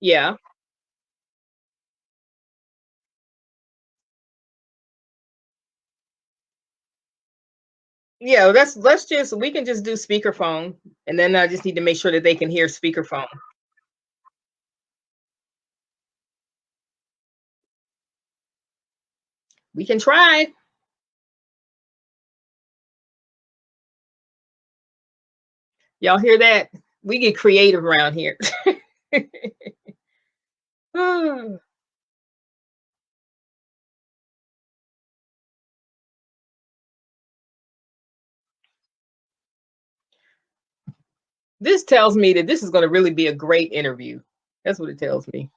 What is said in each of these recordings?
Yeah. Yeah, let's just we can just do speakerphone, and then I just need to make sure that they can hear speakerphone. We can try. Y'all hear that? We get creative around here. This tells me that this is going to really be a great interview. That's what it tells me.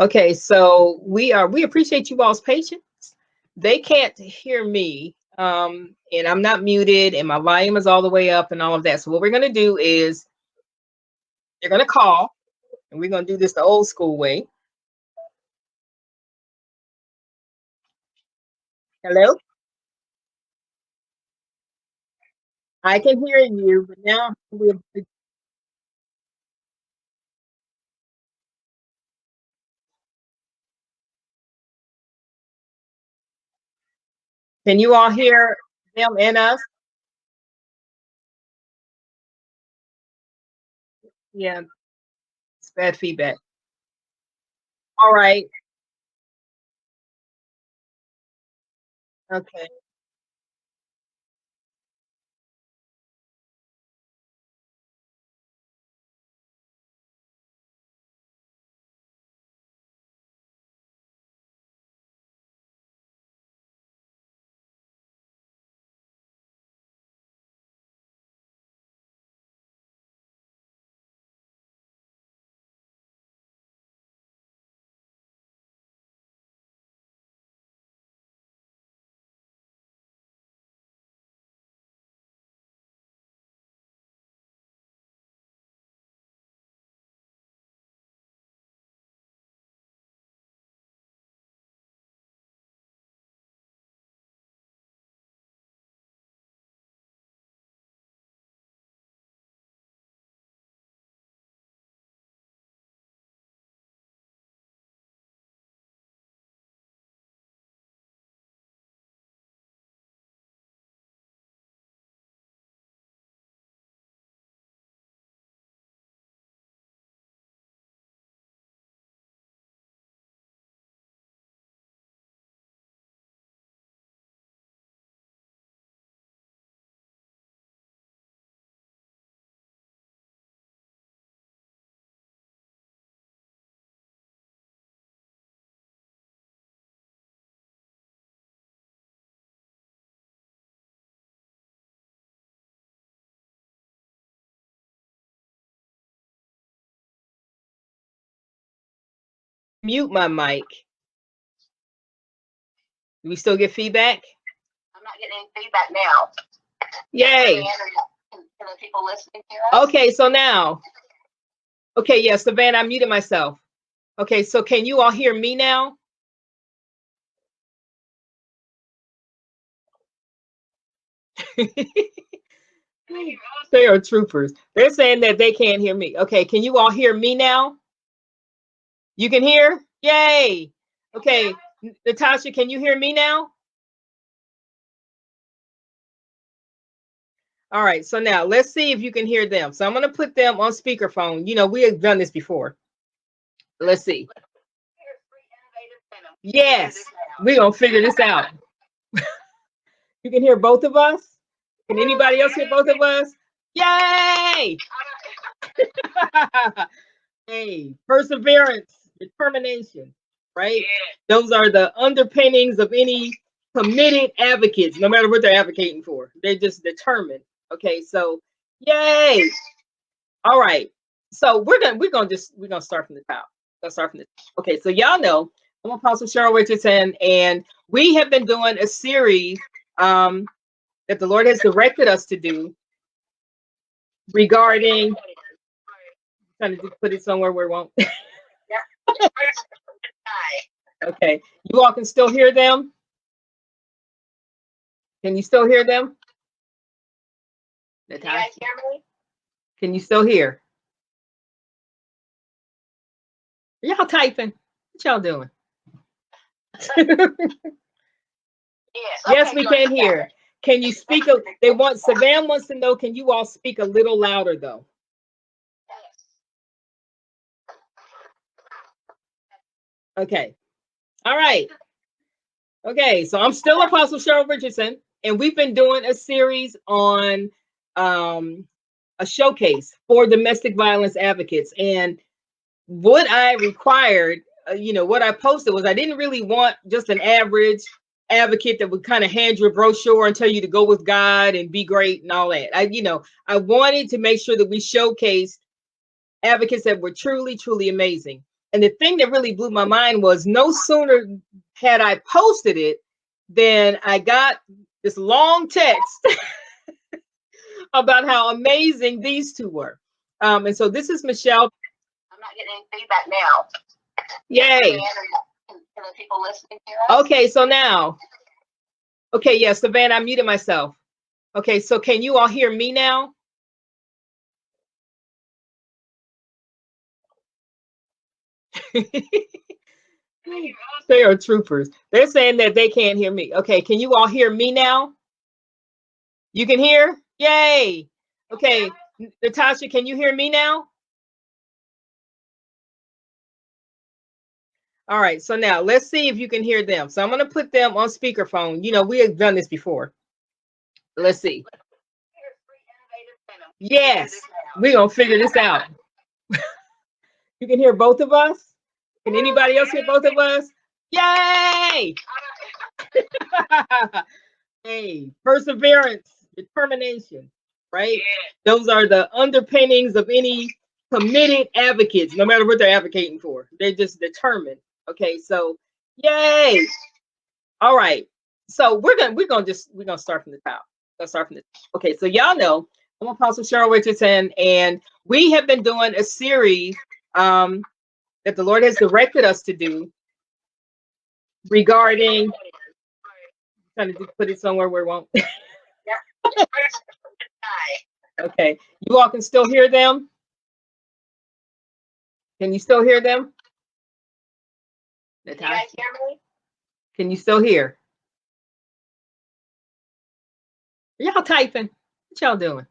Okay, so we appreciate you all's patience. They can't hear me, and I'm not muted, and my volume is all the way up, and all of that. So what we're going to do is they're going to call, and we're going to do this the old school way. Hello, I can hear you, but now we'll. Can you all hear them and us? Yeah, it's bad feedback. All right. Okay. Mute my mic. Do we still get feedback? I'm not getting any feedback now. Yay. Can the people listening hear us? Okay, so now. Okay, yeah, Savannah, I muted myself. Okay, so can you all hear me now? They are troopers. They're saying that they can't hear me. Okay, can you all hear me now? You can hear? Yay. Okay, Natasha, can you hear me now? All right, so now let's see if you can hear them. So I'm going to put them on speakerphone. You know, we have done this before. Let's see. Yes, we're going to figure this out. You can hear both of us? Can anybody else hear both of us? Yay! Hey, perseverance, determination, right? Those are the underpinnings of any committed advocates, no matter what they're advocating for. They're just determined. Okay, so yay! All right. So we're gonna start from the top. Let's start from the top. Okay, so y'all know I'm Apostle Cheryl Richardson, and we have been doing a series that the Lord has directed us to do regarding trying to put it somewhere where it won't. Okay, you all can still hear them. Can you still hear them? Natasha? You guys hear me? Can you still hear? Y'all typing? What y'all doing? Yes, we can hear. Can you speak? Savannah wants to know, can you all speak a little louder though? Okay. All right. Okay. So I'm still Apostle Cheryl Richardson, and we've been doing a series on a showcase for domestic violence advocates. And what I required, what I posted was I didn't really want just an average advocate that would kind of hand you a brochure and tell you to go with God and be great and all that. I wanted to make sure that we showcased advocates that were truly, truly amazing. And the thing that really blew my mind was no sooner had I posted it than I got this long text about how amazing these two were. And so this is Michele. I'm not getting any feedback now. Yay. Can the people listening hear us? Okay, so now. Okay, yes, Savannah, I muted myself. Okay, so can you all hear me now? They are troopers. They're saying that they can't hear me. Okay, can you all hear me now? You can hear? Yay. Okay, Natasha, can you hear me now? All right, so now let's see if you can hear them. So I'm going to put them on speakerphone. We have done this before. Let's see. Yes, we're going to figure this out. You can hear both of us? Can anybody else hear both of us? Yay! Hey, perseverance, determination, right? Yeah. Those are the underpinnings of any committed advocates, no matter what they're advocating for. They're just determined. Okay, so yay! All right, so we're gonna start from the top. Okay, so y'all know I'm Apostle Cheryl Richardson, and we have been doing a series that the Lord has directed us to do regarding. Trying to put it somewhere where it won't. Okay, you all can still hear them? Can you still hear them? Can you guys hear me? Can you still hear? Y'all typing? What y'all doing?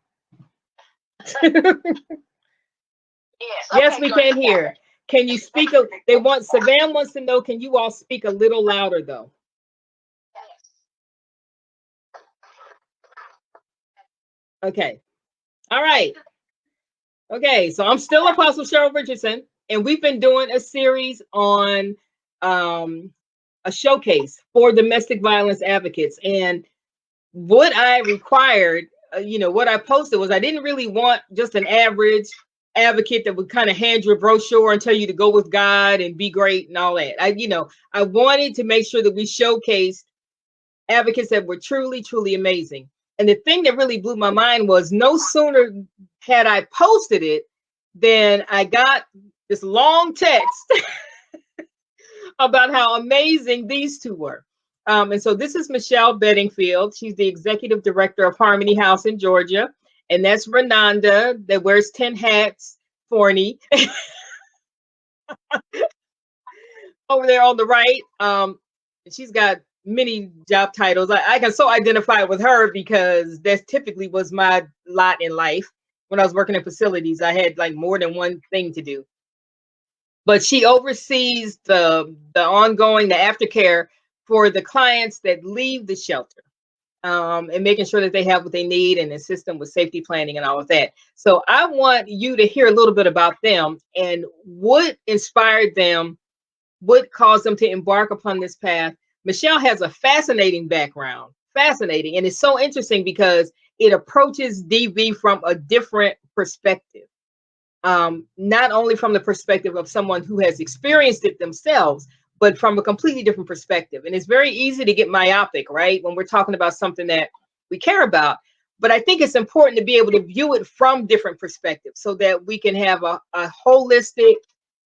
Yes, we can hear. Can you speak? Savannah wants to know, can you all speak a little louder though? Okay. All right. Okay, so I'm still Apostle Cheryl Richardson, and we've been doing a series on a showcase for domestic violence advocates. And what I required, what I posted was I didn't really want just an average advocate that would kind of hand you a brochure and tell you to go with God and be great and all that. I wanted to make sure that we showcased advocates that were truly, truly amazing. And the thing that really blew my mind was no sooner had I posted it than I got this long text about how amazing these two were. And so this is Michele Bedingfield. She's the executive director of Harmony House in Georgia. And that's Renonda that wears 10 hats, Forney. Over there on the right. She's got many job titles. I can so identify with her because that typically was my lot in life. When I was working in facilities, I had like more than one thing to do. But she oversees the ongoing, the aftercare for the clients that leave the shelter, and making sure that they have what they need and assist them with safety planning and all of that. So I want you to hear a little bit about them and what inspired them, what caused them to embark upon this path. Michele has a fascinating background, fascinating, and it's so interesting because it approaches DV from a different perspective. Not only from the perspective of someone who has experienced it themselves, but from a completely different perspective. And it's very easy to get myopic, right? When we're talking about something that we care about. But I think it's important to be able to view it from different perspectives so that we can have a holistic,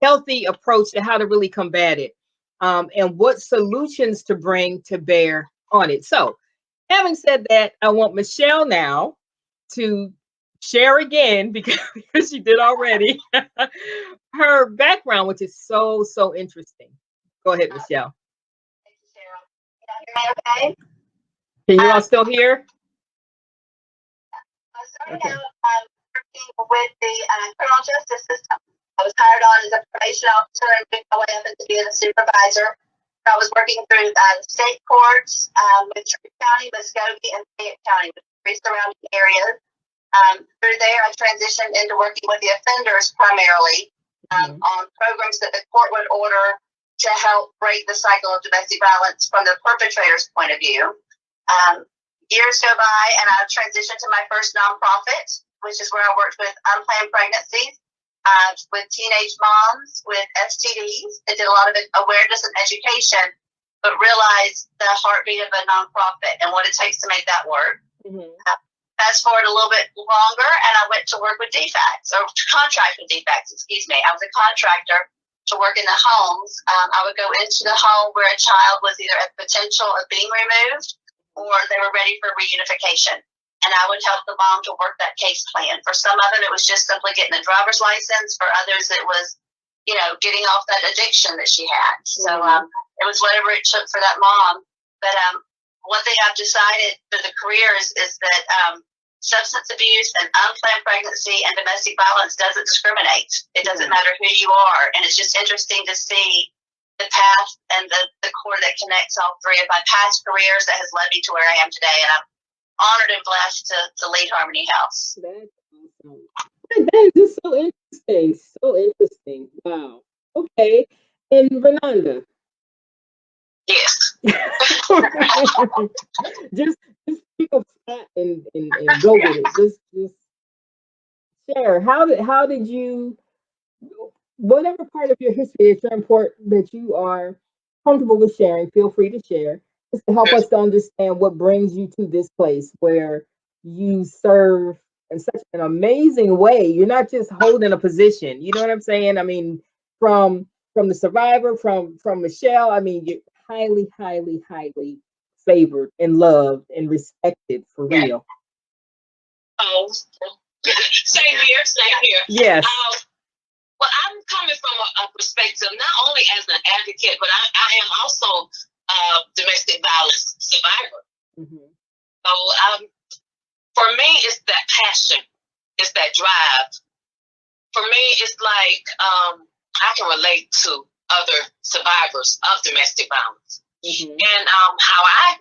healthy approach to how to really combat it, and what solutions to bring to bear on it. So having said that, I want Michele now to share again because she did already her background, which is so interesting. Go ahead, Michele. Thank you, Sarah. Can you hear me okay? Can you all still hear? I started out working with the criminal justice system. I was hired on as a probation officer and moved my way up into being a supervisor. I was working through state courts with Truth County, Muskogee, and Fayette County, with three surrounding areas. Through there, I transitioned into working with the offenders primarily on programs that the court would order to help break the cycle of domestic violence from the perpetrator's point of view. Years go by, and I transitioned to my first nonprofit, which is where I worked with unplanned pregnancies, with teenage moms with STDs. I did a lot of awareness and education, but realized the heartbeat of a nonprofit and what it takes to make that work. Fast forward a little bit longer, and I went to work with DFACS, or to contract with DFACS, excuse me. I was a contractor to work in the homes. I would go into the home where a child was either at potential of being removed or they were ready for reunification. And I would help the mom to work that case plan. For some of them, it was just simply getting a driver's license. For others, it was, getting off that addiction that she had. So it was whatever it took for that mom. But one thing I've decided for the career is that substance abuse and unplanned pregnancy and domestic violence doesn't discriminate. It doesn't matter who you are. And it's just interesting to see the path and the core that connects all three of my past careers that has led me to where I am today. And I'm honored and blessed to lead Harmony House. That's awesome. That is just so interesting. So interesting. Wow. Okay. And Renonda. Yes. just pick up that and go with it. Just share. How did you, whatever part of your history is so important that you are comfortable with sharing, feel free to share, just to help us to understand what brings you to this place where you serve in such an amazing way. You're not just holding a position. You know what I'm saying? I mean, from the survivor, from Michele, I mean, you're highly favored and loved and respected for real. Oh, same here. Yes. Well, I'm coming from a perspective not only as an advocate, but I am also a domestic violence survivor. So for me, it's that passion, it's that drive. For me, it's like I can relate to other survivors of domestic violence. And how I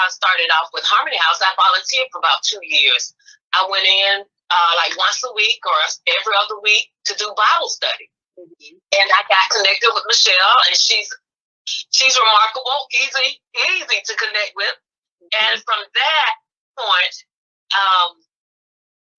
started off with Harmony House, I volunteered for about 2 years. I went in like once a week or every other week to do Bible study. And I got connected with Michele, and she's remarkable, easy to connect with. And from that point,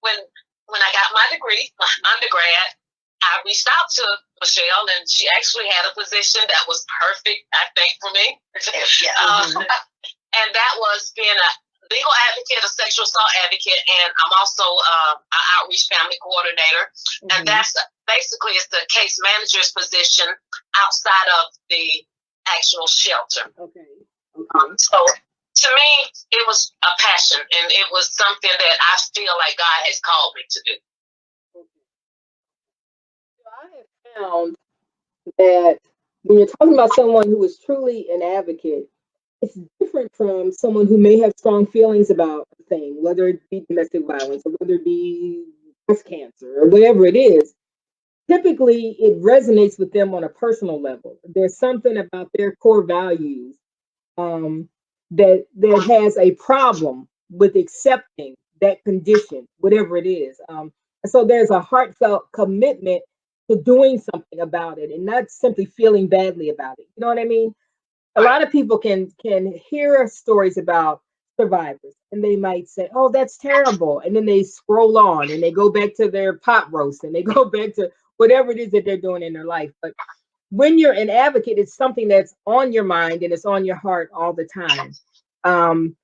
when I got my degree, my undergrad, I reached out to Michele, and she actually had a position that was perfect, I think, for me. And that was being a legal advocate, a sexual assault advocate, and I'm also an outreach family coordinator. And that's basically it's the case manager's position outside of the actual shelter. So to me, it was a passion, and it was something that I feel like God has called me to do. I have found that when you're talking about someone who is truly an advocate, it's different from someone who may have strong feelings about a thing, whether it be domestic violence or whether it be breast cancer or whatever it is. Typically, it resonates with them on a personal level. There's something about their core values that has a problem with accepting that condition, whatever it is. And so there's a heartfelt commitment to doing something about it and not simply feeling badly about it. You know what I mean? A lot of people can hear stories about survivors and they might say, oh, that's terrible. And then they scroll on and they go back to their pot roast and they go back to whatever it is that they're doing in their life. But when you're an advocate, it's something that's on your mind and it's on your heart all the time. And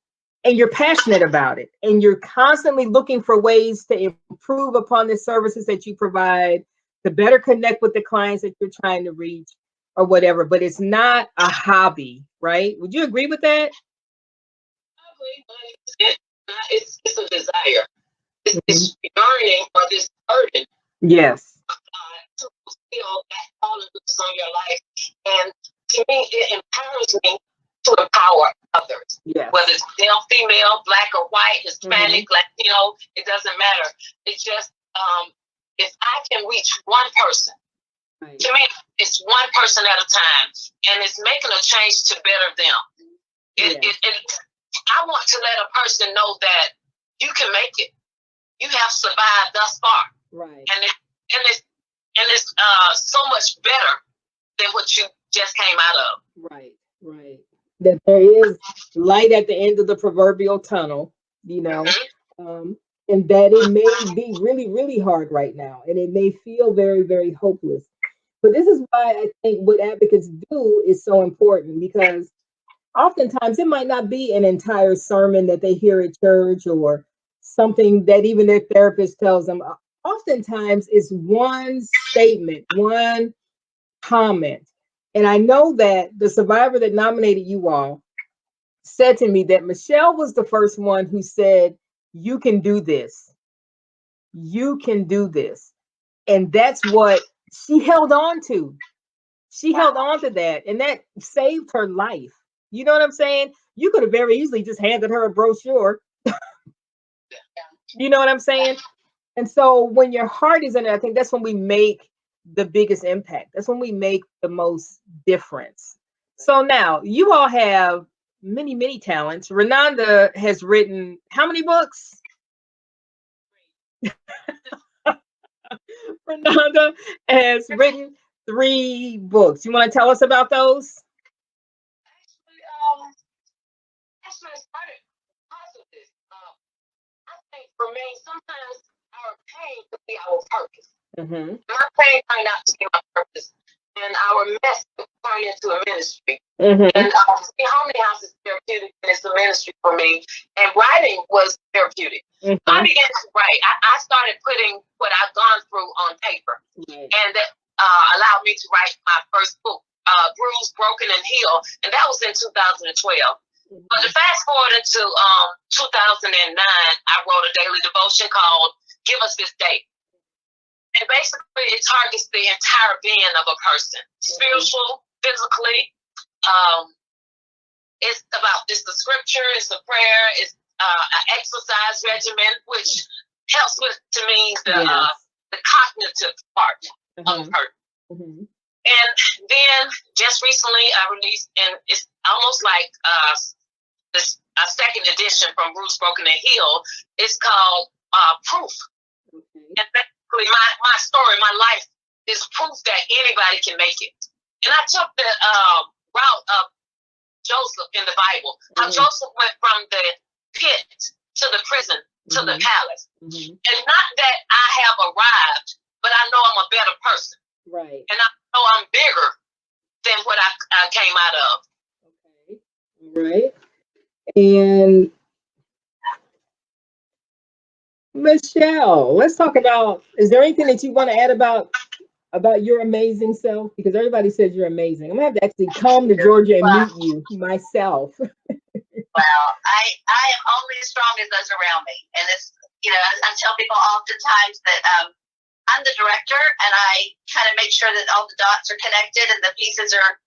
you're passionate about it. And you're constantly looking for ways to improve upon the services that you provide, to better connect with the clients that you're trying to reach or whatever. But it's not a hobby, right? Would you agree with that? I agree. It's a desire. this yearning or this burden. Yes. To fulfill that calling that's on your life. And to me, it empowers me to empower others. Yes. Whether it's male, female, black or white, Hispanic, Latino, it doesn't matter. It's just if I can reach one person, to me, it's one person at a time, and it's making a change to better them. I want to let a person know that you can make it. You have survived thus far. Right. And it's so much better than what you just came out of. Right, right. That there is light at the end of the proverbial tunnel, you know, and that it may be really, really hard right now, and it may feel very, very hopeless. But this is why I think what advocates do is so important, because oftentimes it might not be an entire sermon that they hear at church or something that even their therapist tells them. Oftentimes it's one statement, one comment. And I know that the survivor that nominated you all said to me that Michele was the first one who said, "You can do this. You can do this." And that's what she held on to. She held on to that, and that saved her life. You know what I'm saying? You could have very easily just handed her a brochure. You know what I'm saying? And so when your heart is in it, I think that's when we make the biggest impact. That's when we make the most difference. So now you all have many, many talents. Renonda has written how many books? Renonda has written 3 books. You want to tell us about those? Actually, I started because of this. I think for me, sometimes our pain could be our purpose. My pain turned out to be my purpose, and our mess could turn into a ministry. And Harmony House is therapeutic, and it's a ministry for me. And writing was therapeutic. I began to write. I started putting what I've gone through on paper, and that allowed me to write my first book, Bruised, Broken, and Healed, and that was in 2012. But to fast forward into 2009, I wrote a daily devotion called "Give Us This Day." And basically, it targets the entire being of a person, spiritual, physically. It's the scripture, it's the prayer, it's an exercise regimen, which helps with, to me, the cognitive part of a person. And then just recently, I released, and it's almost like a second edition from Bruised, Broken, and Healed. It's called Proof. And basically, my story, my life is proof that anybody can make it. And I took the route of Joseph in the Bible, how Joseph went from the pit to the prison to the palace. And not that I have arrived, but I know I'm a better person. Right. And I know I'm bigger than what I came out of. Okay. Right. And Michele, let's talk about, is there anything that you want to add about your amazing self? Because everybody says you're amazing. I'm gonna have to actually come to Georgia and meet you myself. Well, I am only as strong as those around me. And it's, I tell people oftentimes that I'm the director, and I kind of make sure that all the dots are connected and the pieces are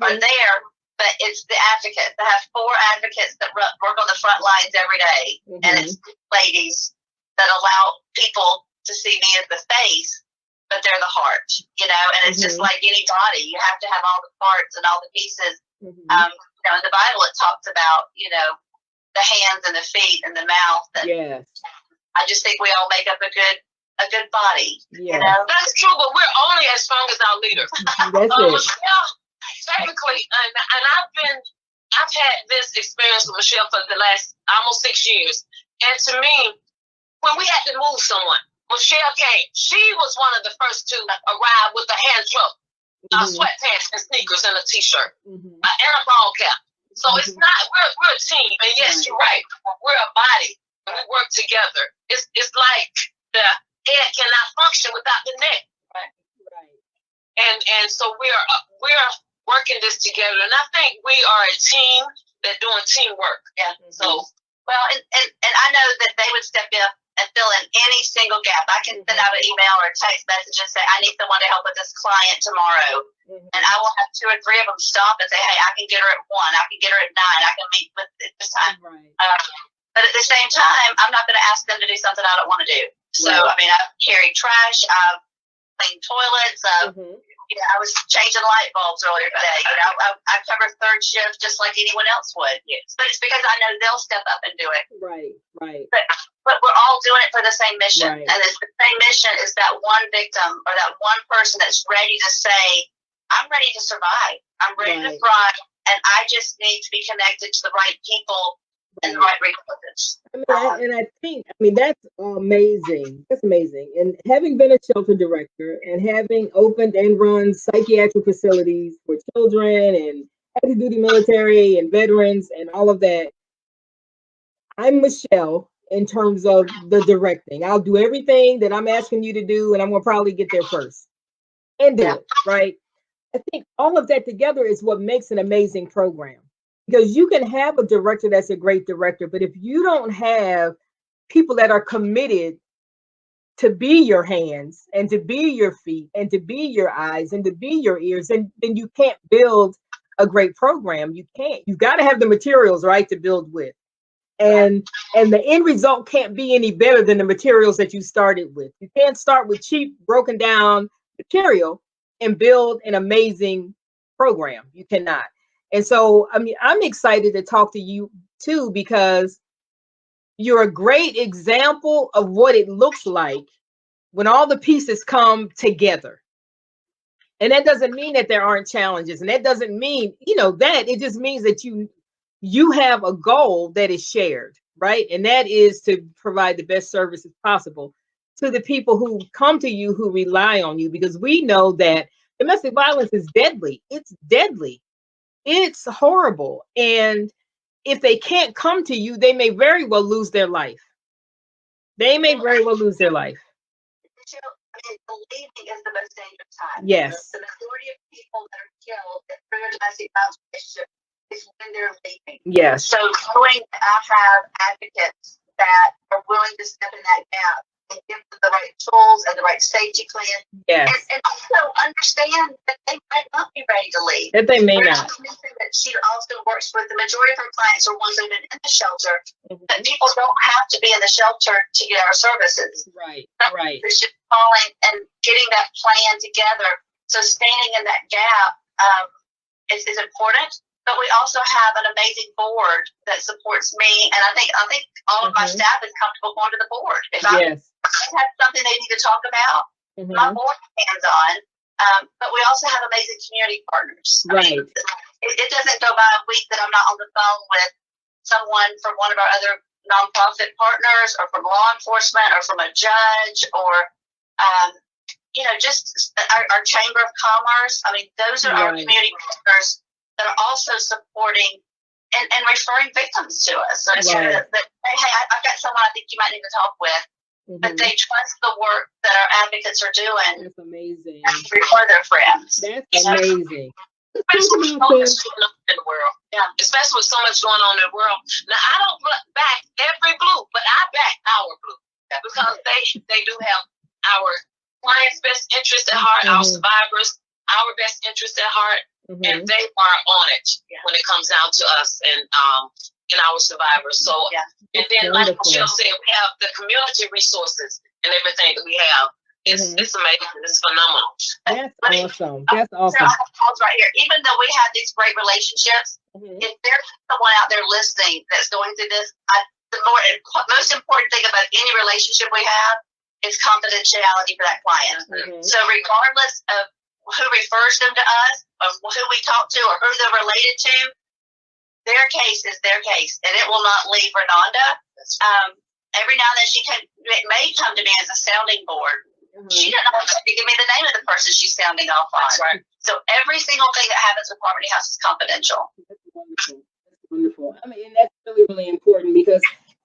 there. But it's the advocates. I have 4 advocates that work on the front lines every day. And it's ladies that allow people to see me as the face, but they're the heart, and it's just like any body. You have to have all the parts and all the pieces. In the Bible, it talks about, the hands and the feet and the mouth. And I just think we all make up a good body. That's true, but we're only as strong as our leaders. That's it. Technically, and I've had this experience with Michele for the last almost 6 years. And to me, when we had to move someone, Michele came. She was one of the first to arrive with a hand truck, sweatpants and sneakers and a t-shirt, and a ball cap. So it's not, we're a team. And yes, you're right. We're a body. And we work together. It's like the head cannot function without the neck. Right. And so we're working this together. And I think we are a team that's doing teamwork. Yeah. So, well, and I know that they would step up at fill in any single gap. I can send out an email or a text message and say, I need someone to help with this client tomorrow. And I will have 2 or 3 of them stop and say, hey, I can get her at 1. I can get her at 9. I can meet with this time. Right. But at the same time, I'm not going to ask them to do something I don't want to do. So, I mean, I've carried trash. I've cleaned toilets. I was changing light bulbs earlier today. I cover 3rd shift just like anyone else would. Yes. But it's because I know they'll step up and do it. Right. But we're all doing it for the same mission. Right. And it's the same mission is that one victim or that one person that's ready to say, I'm ready to survive. I'm ready to thrive. And I just need to be connected to the right people and the right resources. I think that's amazing. That's amazing. And having been a shelter director and having opened and run psychiatric facilities for children and active duty military and veterans and all of that, I'm Michele in terms of the directing. I'll do everything that I'm asking you to do, and I'm going to probably get there first and do it, right? I think all of that together is what makes an amazing program. Because you can have a director that's a great director, but if you don't have people that are committed to be your hands and to be your feet and to be your eyes and to be your ears, then you can't build a great program. You can't. You've got to have the materials, right, to build with. And the end result can't be any better than the materials that you started with. You can't start with cheap, broken down material and build an amazing program. You cannot. And so, I mean, I'm excited to talk to you too, because you're a great example of what it looks like when all the pieces come together. And that doesn't mean that there aren't challenges. And that doesn't mean, that it just means that you have a goal that is shared, right? And that is to provide the best services possible to the people who come to you, who rely on you, because we know that domestic violence is deadly. It's deadly. It's horrible. And if they can't come to you, they may very well lose their life. They may very well lose their life. Leaving is the most dangerous time. Yes. The majority of people that are killed through a domestic violence relationship is when they're leaving. Yes. So knowing that I have advocates that are willing to step in that gap and give them the right tools and the right safety plan. Yes. And also understand that they might not be ready to leave. That they may not. That she also works with the majority of her clients are ones that have been in the shelter. But people don't have to be in the shelter to get our services. Right. It's just calling and getting that plan together. So standing in that gap is important. But we also have an amazing board that supports me, and I think all of my staff is comfortable going to the board. If I have something they need to talk about, my board hands on. But we also have amazing community partners. Right. I mean, it doesn't go by a week that I'm not on the phone with someone from one of our other nonprofit partners, or from law enforcement, or from a judge, or just our Chamber of Commerce. I mean, those are our community partners that are also supporting and referring victims to us. So it's hey, I've got someone I think you might need to talk with. But they trust the work that our advocates are doing. That's amazing. And refer their friends. That's amazing. Especially with so much going on in the world. Yeah, especially with so much going on in the world. Now, I don't back every blue, but I back our blue. Because they do have our clients' best interest at heart, our survivors, our best interest at heart. And they are on it when it comes down to us and our survivors. So, and then like Michele said, we have the community resources and everything that we have. It's amazing. It's phenomenal. That's awesome. I have to pause right here. Even though we have these great relationships, if there's someone out there listening that's going through this, the most important thing about any relationship we have is confidentiality for that client. So regardless of who refers them to us, or who we talk to, or who they're related to, their case is their case, and it will not leave Renonda. Every now and then may come to me as a sounding board. She doesn't know to give me the name of the person she's sounding off on. Right. So every single thing that happens with Poverty House is confidential. That's wonderful. That's wonderful. I mean, and that's really, really important, because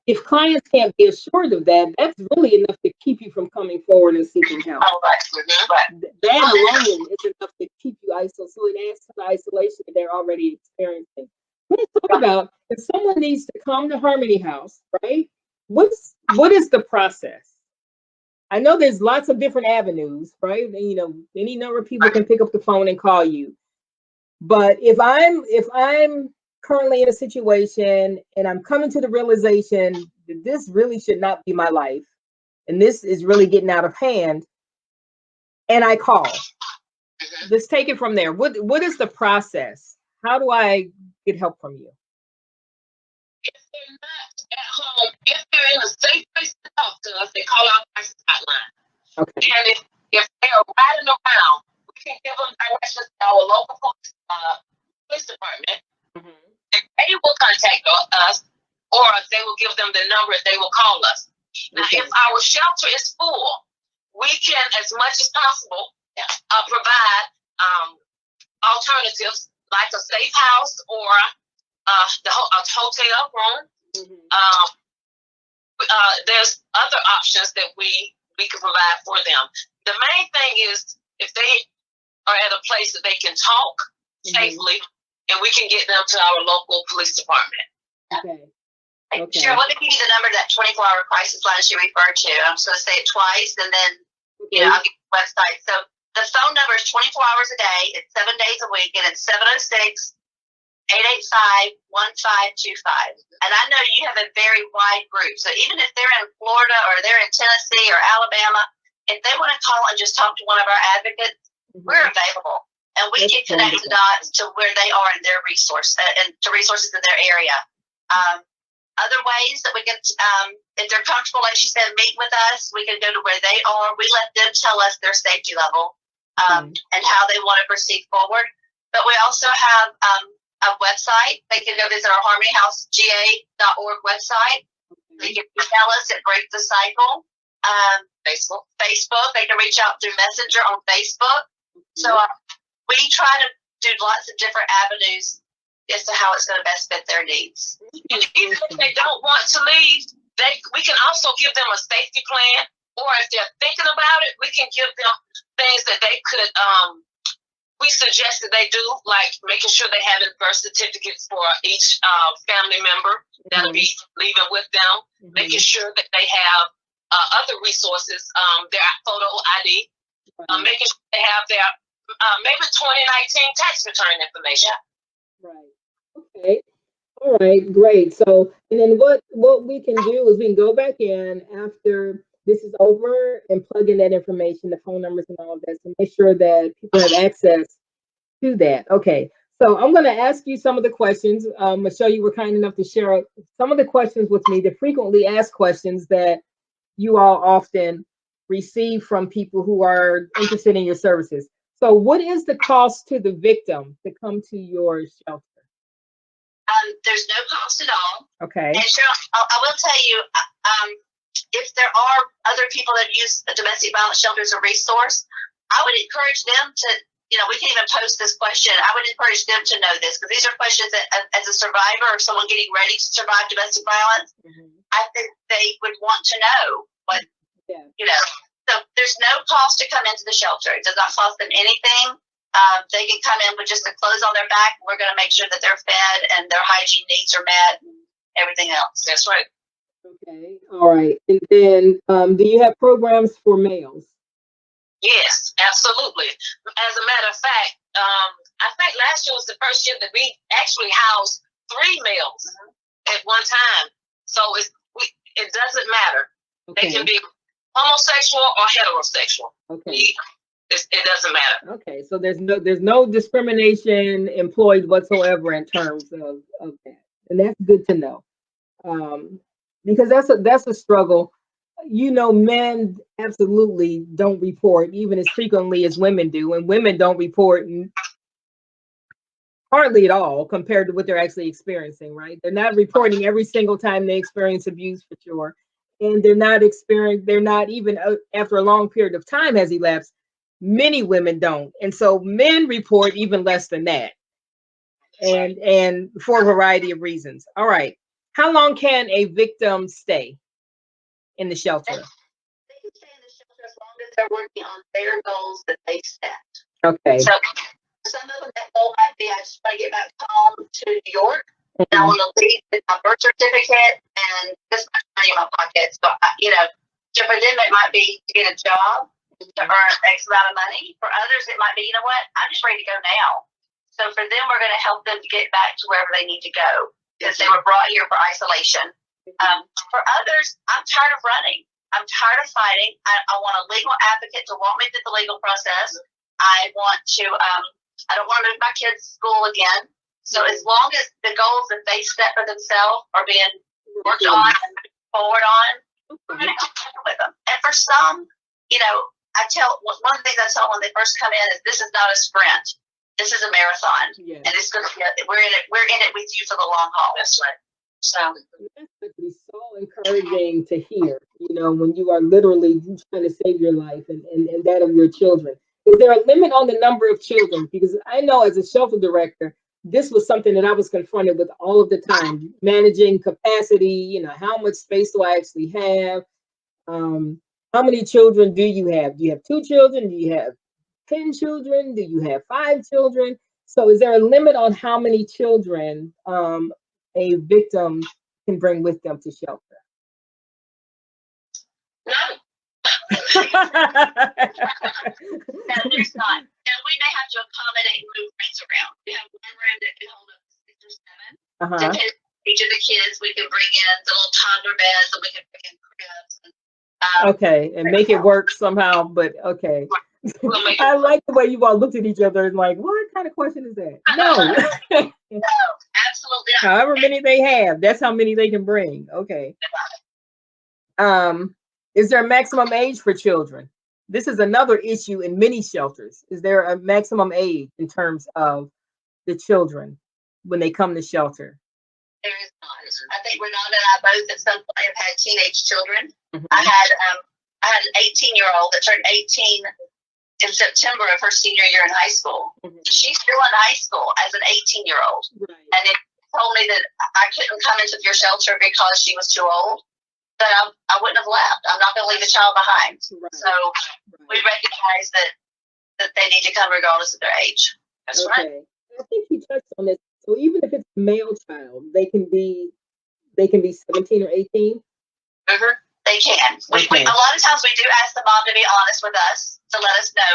if clients can't be assured of that, that's really enough to keep you from coming forward and seeking help. That alone is enough to keep you isolated. So it adds to the isolation that they're already experiencing. Let's talk about if someone needs to come to Harmony House, right? what is the process? I know there's lots of different avenues, right? You know, any number of people can pick up the phone and call you. But if I'm currently in a situation and I'm coming to the realization that this really should not be my life, and this is really getting out of hand, and I call, let's take it from there. What is the process? How do I get help from you? If they're not at home, if they're in a safe place to talk to us, they call our crisis hotline. Okay. And if they are riding around, we can give them directions to our local police department. And they will contact us, or they will give them the number and they will call us. Now, if our shelter is full, we can, as much as possible, provide alternatives like a safe house or a hotel room. There's other options that we can provide for them. The main thing is if they are at a place that they can talk safely, and we can get them to our local police department. Okay. Sure, let me give you the number to that 24-hour crisis line she referred to. I'm just going to say it twice, and then I'll give you the website. So the phone number is 24 hours a day. It's 7 days a week, and it's 706-885-1525. And I know you have a very wide group. So even if they're in Florida or they're in Tennessee or Alabama, if they want to call and just talk to one of our advocates, we're available. And we can connect the dots to where they are in their resource and to resources in their area. Other ways that we can, if they're comfortable, like she said, meet with us. We can go to where they are. We let them tell us their safety level and how they want to proceed forward. But we also have a website. They can go visit our harmonyhousega.org website. They can email us at Break the Cycle. Facebook. They can reach out through Messenger on Facebook. So we try to do lots of different avenues as to how it's going to best fit their needs. And even if they don't want to leave, we can also give them a safety plan, or if they're thinking about it, we can give them things that they could, we suggest that they do, like making sure they have birth certificates for each family member that'll be leaving with them, making sure that they have other resources, their photo ID, making sure they have their maybe 2019 tax return information. Right. Okay. All right. Great. So, and then what we can do is we can go back in after this is over and plug in that information, the phone numbers and all of that, to make sure that people have access to that. Okay. So I'm going to ask you some of the questions. Michele, you were kind enough to share some of the questions with me, the frequently asked questions that you all often receive from people who are interested in your services. So what is the cost to the victim to come to your shelter? There's no cost at all. Okay. And Cheryl, I will tell you, if there are other people that use domestic violence shelter as a resource, I would encourage them to, we can even post this question. I would encourage them to know this, because these are questions that, as a survivor or someone getting ready to survive domestic violence, I think they would want to know what, So there's no cost to come into the shelter. It does not cost them anything. They can come in with just the clothes on their back. We're going to make sure that they're fed and their hygiene needs are met and everything else. That's right. Okay. All right. And then do you have programs for males? Yes, absolutely. As a matter of fact, I think last year was the first year that we actually housed 3 males at one time. So it doesn't matter. Okay. They can be homosexual or heterosexual. Okay. It doesn't matter. Okay, so there's no discrimination employed whatsoever in terms of that, and that's good to know, because that's a struggle. Men absolutely don't report even as frequently as women do, and women don't report hardly at all compared to what they're actually experiencing. Right? They're not reporting every single time they experience abuse, for sure, and they're not even after a long period of time has elapsed. Many women don't, and so men report even less than that, and for a variety of reasons. All right, how long can a victim stay in the shelter? They can stay in the shelter as long as they're working on their goals that they set. Okay. So some of them, that goal might be, I just want to get back home to New York. And I want to leave with my birth certificate and this much money in my pocket. So, so for them, it might be to get a job, to earn X amount of money. For others, it might be, you know what, I'm just ready to go now. So for them, we're going to help them to get back to wherever they need to go because they were brought here for isolation. For others, I'm tired of running. I'm tired of fighting. I want a legal advocate to walk me through the legal process. I want to, I don't want to move my kids to school again. So as long as the goals that they set for themselves are being worked on and moved forward on, we're going to go with them. And for some, I tell, one of the things I tell when they first come in is this is not a sprint. This is a marathon. Yeah. And it's going to be, we're in it with you for the long haul. That's right. So that's going to be so encouraging to hear, when you are literally trying to save your life and that of your children. Is there a limit on the number of children? Because I know as a shelter director, this was something that I was confronted with all of the time, managing capacity, how much space do I actually have? How many children do you have? Do you have 2 children? Do you have 10 children? Do you have 5 children? So is there a limit on how many children a victim can bring with them to shelter? No. No, there's not. Now, we may have to accommodate and move rooms around. We have one room that can hold up 6 or 7. Depending on each of the kids, we can bring in the little toddler beds and we can bring in cribs. And make it work somehow, but okay. I like the way you all looked at each other and like, what kind of question is that? No. No, absolutely not. However many they have, that's how many they can bring. Okay. Is there a maximum age for children? This is another issue in many shelters. Is there a maximum age in terms of the children when they come to shelter? There is not. I think Renonda and I both at some point have had teenage children. I had an 18-year-old that turned 18 in September of her senior year in high school. She's still in high school as an 18-year-old. Right. And it told me that I couldn't come into your shelter because she was too old. That I wouldn't have left. I'm not going to leave a child behind. Right. So we recognize that they need to come regardless of their age. That's right. I think you touched on this. So even if it's a male child, they can be 17 or 18. They can. We, a lot of times we do ask the mom to be honest with us, to let us know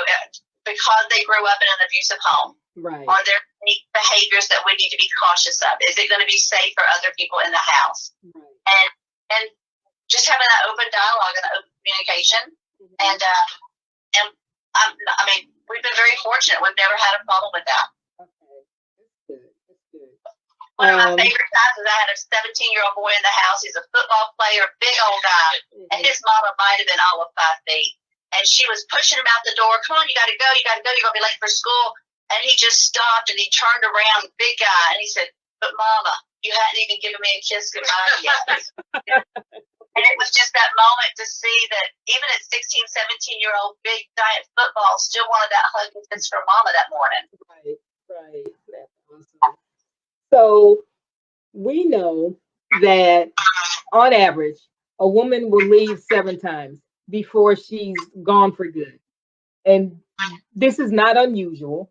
because they grew up in an abusive home. Right. Are there any behaviors that we need to be cautious of? Is it going to be safe for other people in the house? Right. And just having that open dialogue and that open communication. And I mean, we've been very fortunate. We've never had a problem with that. One of my favorite times is I had a 17-year-old boy in the house. He's a football player, big old guy. And his mama might have been all of 5 feet. And she was pushing him out the door. Come on, you got to go. You got to go. You're going to be late for school. And he just stopped and he turned around, big guy. And he said, but mama, you hadn't even given me a kiss goodbye yet. And it was just that moment to see that even at 16, 17-year-old big giant football still wanted that hug and kiss from mama that morning. Right. That's awesome. So we know that on average, a woman will leave 7 times before she's gone for good. And this is not unusual.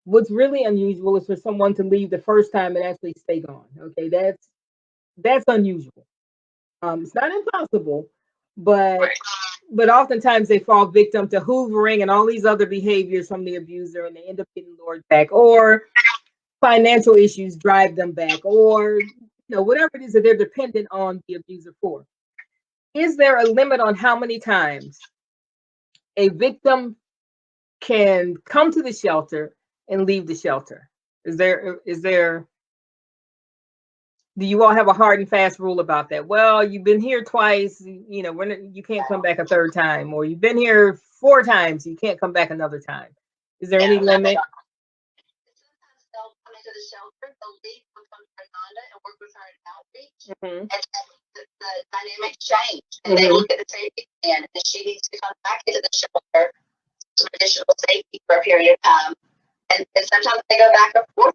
What's really unusual is for someone to leave the first time and actually stay gone. Okay, that's unusual. It's not impossible, but oftentimes they fall victim to hoovering and all these other behaviors from the abuser, and they end up getting lured back, or financial issues drive them back, or whatever it is that they're dependent on the abuser for. Is there a limit on how many times a victim can come to the shelter and leave the shelter? Is there do you all have a hard and fast rule about that? Well, you've been here twice, you can't come back a 3rd time, or you've been here 4 times, you can't come back another time. Is there any limit? Sometimes they'll come into the shelter, they'll leave, come to Renonda and work with her in outreach, and the dynamics change, and they look at the safety plan, and she needs to come back into the shelter for some additional safety for a period of time, and sometimes they go back and forth.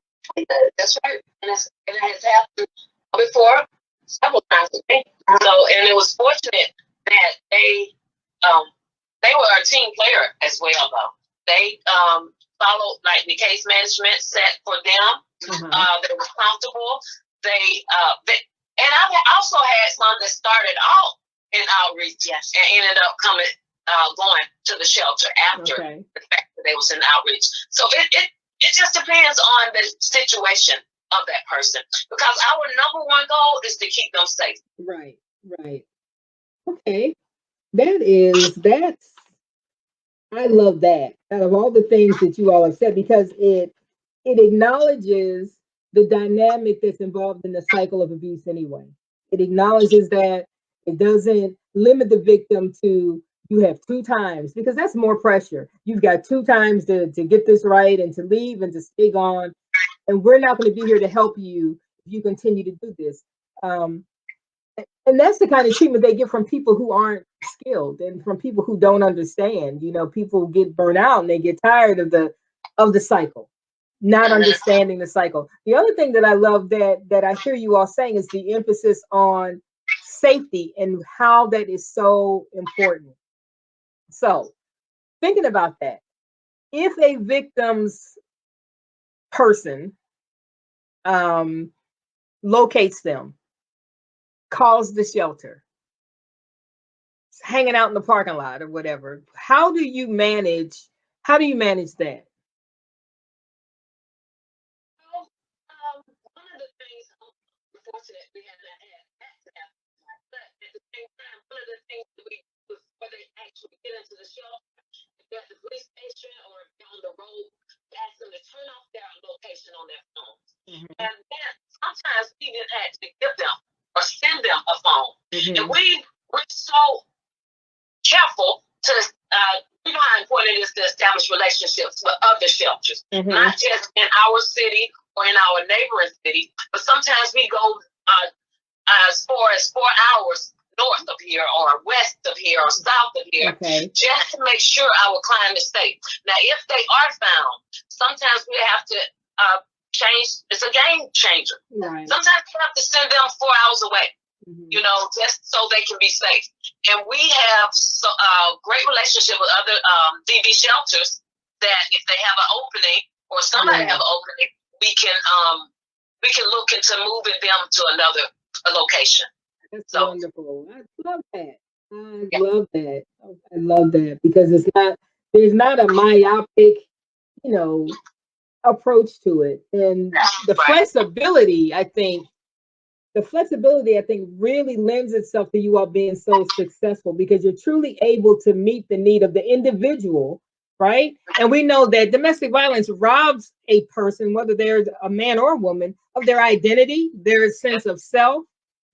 That's right, and it has happened before several times with me. So, and it was fortunate that they were a team player as well, though. They followed like the case management set for them. They were comfortable. they and I've also had some that started off in outreach, yes, and ended up going to the shelter after the fact that they was in outreach. So it just depends on the situation of that person, because our number one goal is to keep them safe. Right. Okay. That's I love that. Out of all the things that you all have said, because it acknowledges the dynamic that's involved in the cycle of abuse anyway. It acknowledges that it doesn't limit the victim to you have 2 times, because that's more pressure. You've got 2 times to get this right and to leave and to stay gone. And we're not going to be here to help you if you continue to do this. And that's the kind of treatment they get from people who aren't skilled and from people who don't understand. You know, people get burnt out and they get tired of the cycle, not understanding the cycle. The other thing that I love that I hear you all saying is the emphasis on safety and how that is so important. So thinking about that, if a victim's person locates them, calls the shelter, hanging out in the parking lot or whatever, how do you manage that? One of the things, unfortunately, we have not had that to happen, but at the same time, one of the things that we do before they actually get into the shelter, if there's a police station or if they're on the road, we ask them to turn off their location on their phones. And then sometimes we even had to give them or send them a phone. And we're so careful to, you know how important it is to establish relationships with other shelters, not just in our city or in our neighboring city, but sometimes we go as far as 4 hours north of here or west of here or south of here, just to make sure our client is safe. Now, if they are found, sometimes we have to change. It's a game changer. Right. Sometimes we have to send them 4 hours away, you know, just so they can be safe. And we have great relationship with other DV shelters that if they have an opening or somebody have an opening, we can look into moving them to another location. That's wonderful. I love that. I love that because there's not a myopic, you know, approach to it. And the flexibility, I think really lends itself to you all being so successful because you're truly able to meet the need of the individual, right? And we know that domestic violence robs a person, whether they're a man or a woman, of their identity, their sense of self,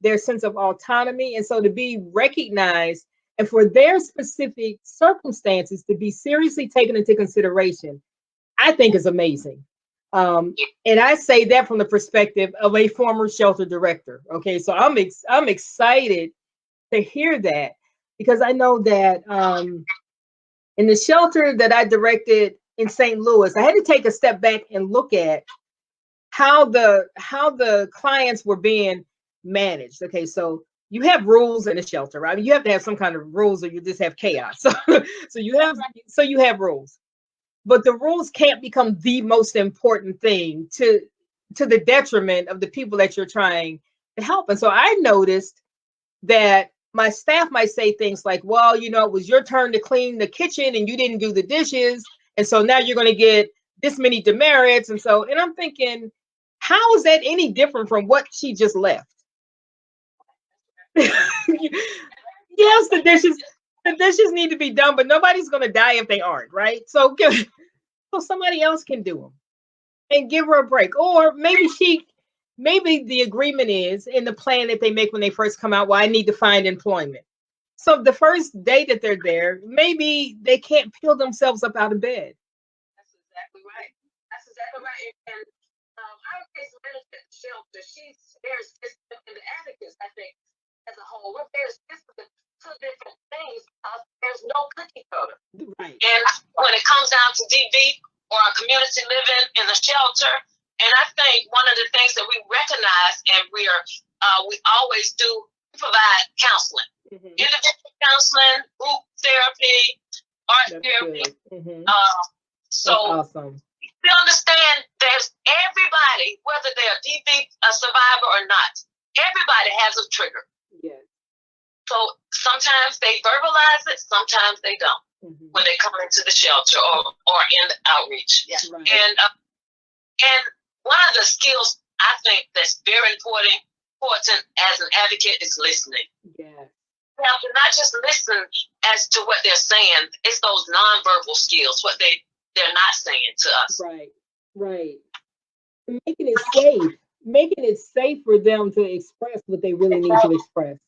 their sense of autonomy. And so to be recognized and for their specific circumstances to be seriously taken into consideration, I think is amazing. And I say that from the perspective of a former shelter director. Okay, so I'm excited to hear that because I know that in the shelter that I directed in St. Louis, I had to take a step back and look at how the clients were being managed. Okay, so you have rules in a shelter, right? You have to have some kind of rules, or you just have chaos. So you have rules. But the rules can't become the most important thing to the detriment of the people that you're trying to help. And so I noticed that my staff might say things like, well, you know, it was your turn to clean the kitchen and you didn't do the dishes. And so now you're going to get this many demerits. And I'm thinking, how is that any different from what she just left? Yes, the dishes need to be done, but nobody's going to die if they aren't, right? So somebody else can do them and give her a break. Or maybe the agreement is in the plan that they make when they first come out, well, I need to find employment. So the first day that they're there, maybe they can't peel themselves up out of bed. That's exactly right. And our case management shelter, there's in the advocates, I think, as a whole, there's two different things. There's no cookie cutter. Right. And when it comes down to DV or community living in the shelter, and I think one of the things that we recognize and we always do provide counseling, individual counseling, group therapy, art therapy. So that's awesome. we understand there's everybody, whether they're a DV survivor or not, everybody has a trigger. Yes. So sometimes they verbalize it, sometimes they don't. When they come into the shelter or in the outreach. Yeah. Right. And one of the skills I think that's very important as an advocate is listening. Yeah. You have to not just listen as to what they're saying, it's those nonverbal skills, what they're not saying to us. Right. Right. Making it safe for them to express what they really need to express.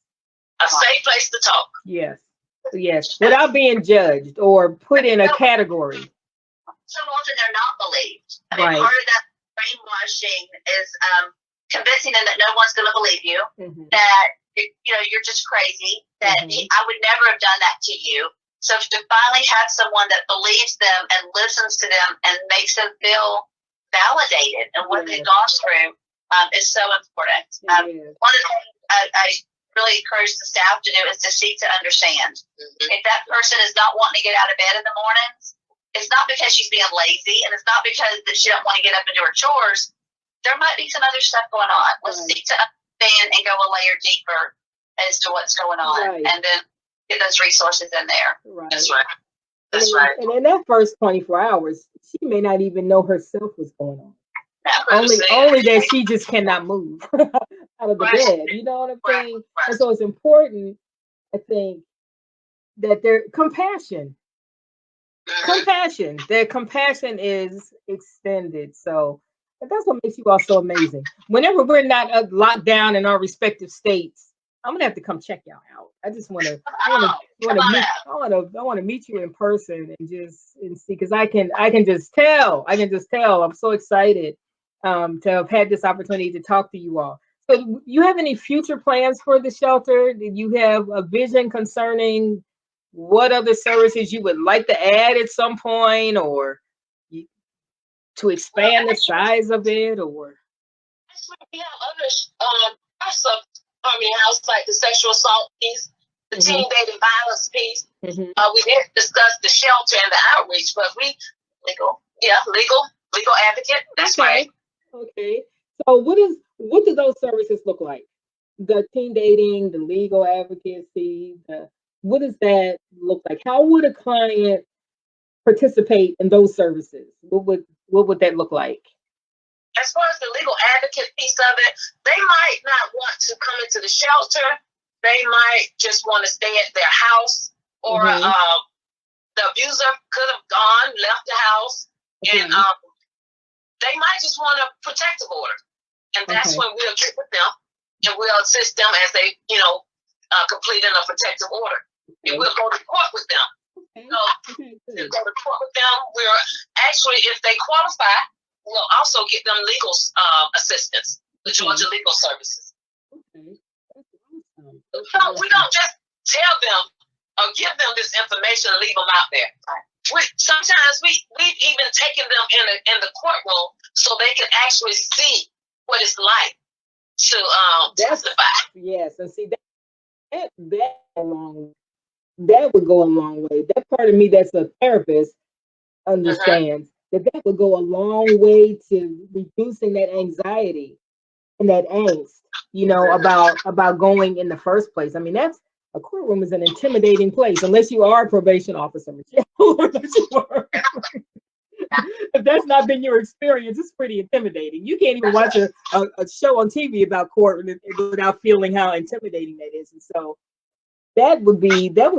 A safe place to talk. Yes. Yes. Without being judged or put in a category. So often they're not believed. I mean, Right. part of that brainwashing is convincing them that no one's going to believe you, that you're just crazy, that I would never have done that to you. So to finally have someone that believes them and listens to them and makes them feel validated in what they've gone through is so important. One of the things I really encourage the staff to do is to seek to understand. If that person is not wanting to get out of bed in the mornings, it's not because she's being lazy, and it's not because that she don't want to get up and do her chores. There might be some other stuff going on. Let's seek to understand and go a layer deeper as to what's going on, and then get those resources in there. Right. That's right. That's right. And in that first 24 hours, she may not even know herself what's going on. Only that she just cannot move out of the bed. You know what I'm saying? And so it's important, I think, that their compassion. Their compassion is extended. So that's what makes you all so amazing. Whenever we're not locked down in our respective states, I'm gonna have to come check y'all out. I just want to meet you in person and see, because I can just tell. I'm so excited to have had this opportunity to talk to you all. So, you have any future plans for the shelter? Did you have a vision concerning what other services you would like to add at some point, or to expand the size of it, or? We have other parts of Harmony House, like the sexual assault piece, the teen dating violence piece. We didn't discuss the shelter and the outreach, but legal advocate. That's right. Okay. So what do those services look like? The teen dating, the legal advocacy, what does that look like? How would a client participate in those services? What would that look like? As far as the legal advocate piece of it, they might not want to come into the shelter. They might just want to stay at their house, or the abuser could have left the house, and they might just want a protective order. And that's when we'll get with them and we'll assist them as they, completing a protective order. And we'll go to court with them. We'll go to court with them. We're actually, if they qualify, we'll also get them legal assistance, the Georgia Legal Services. So we don't just tell them or give them this information and leave them out there. Sometimes we've even taken them in the courtroom so they can actually see what it's like to testify. Yes, and see that would go a long way. That part of me that's a therapist understands that would go a long way to reducing that anxiety and that angst, about going in the first place. I mean, a courtroom is an intimidating place, unless you are a probation officer, Michele. If that's not been your experience, it's pretty intimidating. You can't even watch a show on TV about court without feeling how intimidating that is. And so that would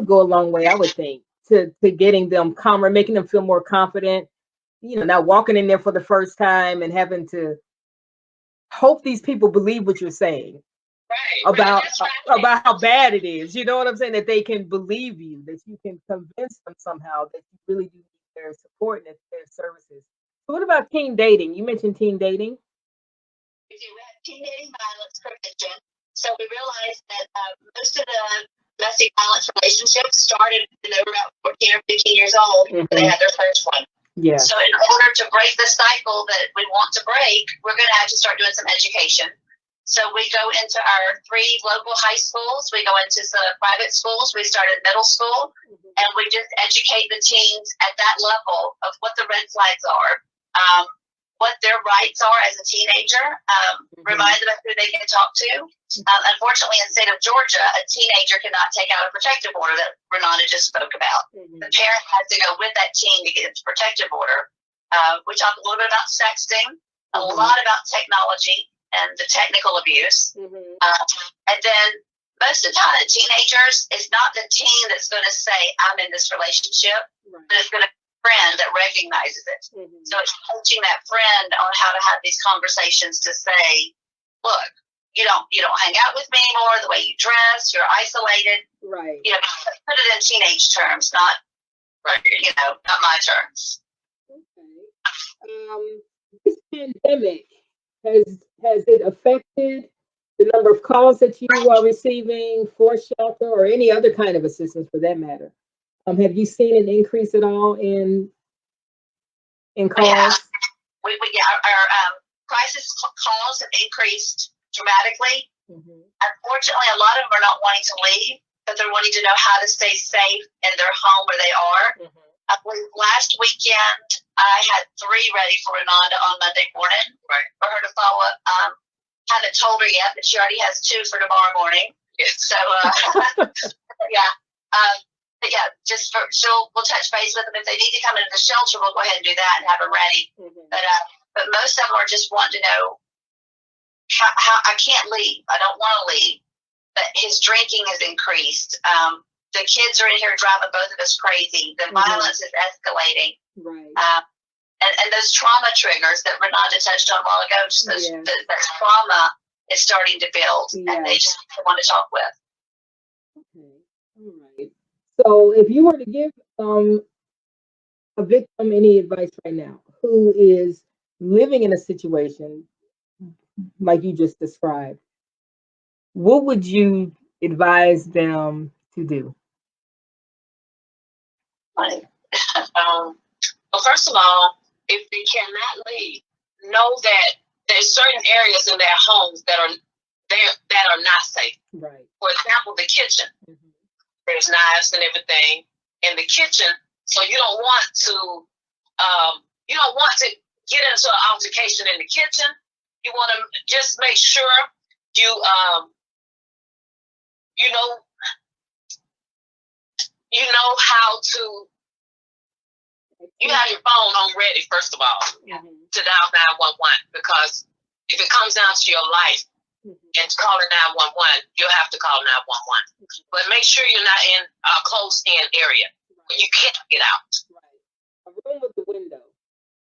go a long way, I would think, to getting them calmer, making them feel more confident, not walking in there for the first time and having to hope these people believe what you're saying. About how bad it is, you know what I'm saying? That they can believe you, that you can convince them somehow that you really do need their support and their services. So what about teen dating? You mentioned teen dating. We have teen dating violence prevention. So we realized that most of the domestic violence relationships started when they were about 14 or 15 years old when they had their first one. Yeah. So in order to break the cycle that we want to break, we're going to have to start doing some education. So we go into our 3 local high schools. We go into some private schools. We start at middle school, and we just educate the teens at that level of what the red flags are, what their rights are as a teenager, remind them of who they can talk to. Unfortunately, in the state of Georgia, a teenager cannot take out a protective order that Renonda just spoke about. The parent has to go with that teen to get its protective order. We talk a little bit about sexting, a lot about technology and the technical abuse. And then most of the time, the teenagers, it's not the teen that's going to say, I'm in this relationship, but it's going to friend that recognizes it. So it's coaching that friend on how to have these conversations to say, look, you don't hang out with me anymore, the way you dress, you're isolated. Right. You know, put it in teenage terms, not not my terms. Okay. This pandemic, has it affected the number of calls that you are receiving for shelter or any other kind of assistance for that matter? Have you seen an increase at all in calls? Yeah, our crisis calls have increased dramatically. Unfortunately, a lot of them are not wanting to leave, but they're wanting to know how to stay safe in their home where they are. I believe last weekend I had 3 ready for Renonda on Monday morning for her to follow up. Haven't told her yet, but she already has 2 for tomorrow morning. So, yeah. But yeah, we'll touch base with them. If they need to come into the shelter, we'll go ahead and do that and have them ready. But most of them are just wanting to know how I can't leave. I don't want to leave. But his drinking has increased. The kids are in here driving both of us crazy. The violence is escalating. Right. And those trauma triggers that Renonda touched on a while ago, just that trauma is starting to build, and they just want to talk with. Okay. All right. So if you were to give a victim any advice right now who is living in a situation like you just described, what would you advise them to do? Well, first of all, if they cannot leave, know that there's certain areas in their homes that are not safe. Right. For example, the kitchen. There's knives and everything in the kitchen, so you don't want to get into an altercation in the kitchen. You want to just make sure you know how to. You have your phone on ready, first of all, to dial 911, because if it comes down to your life and calling 911, you'll have to call 911. But make sure you're not in a closed-in area where you can't get out. Right. A room with the window.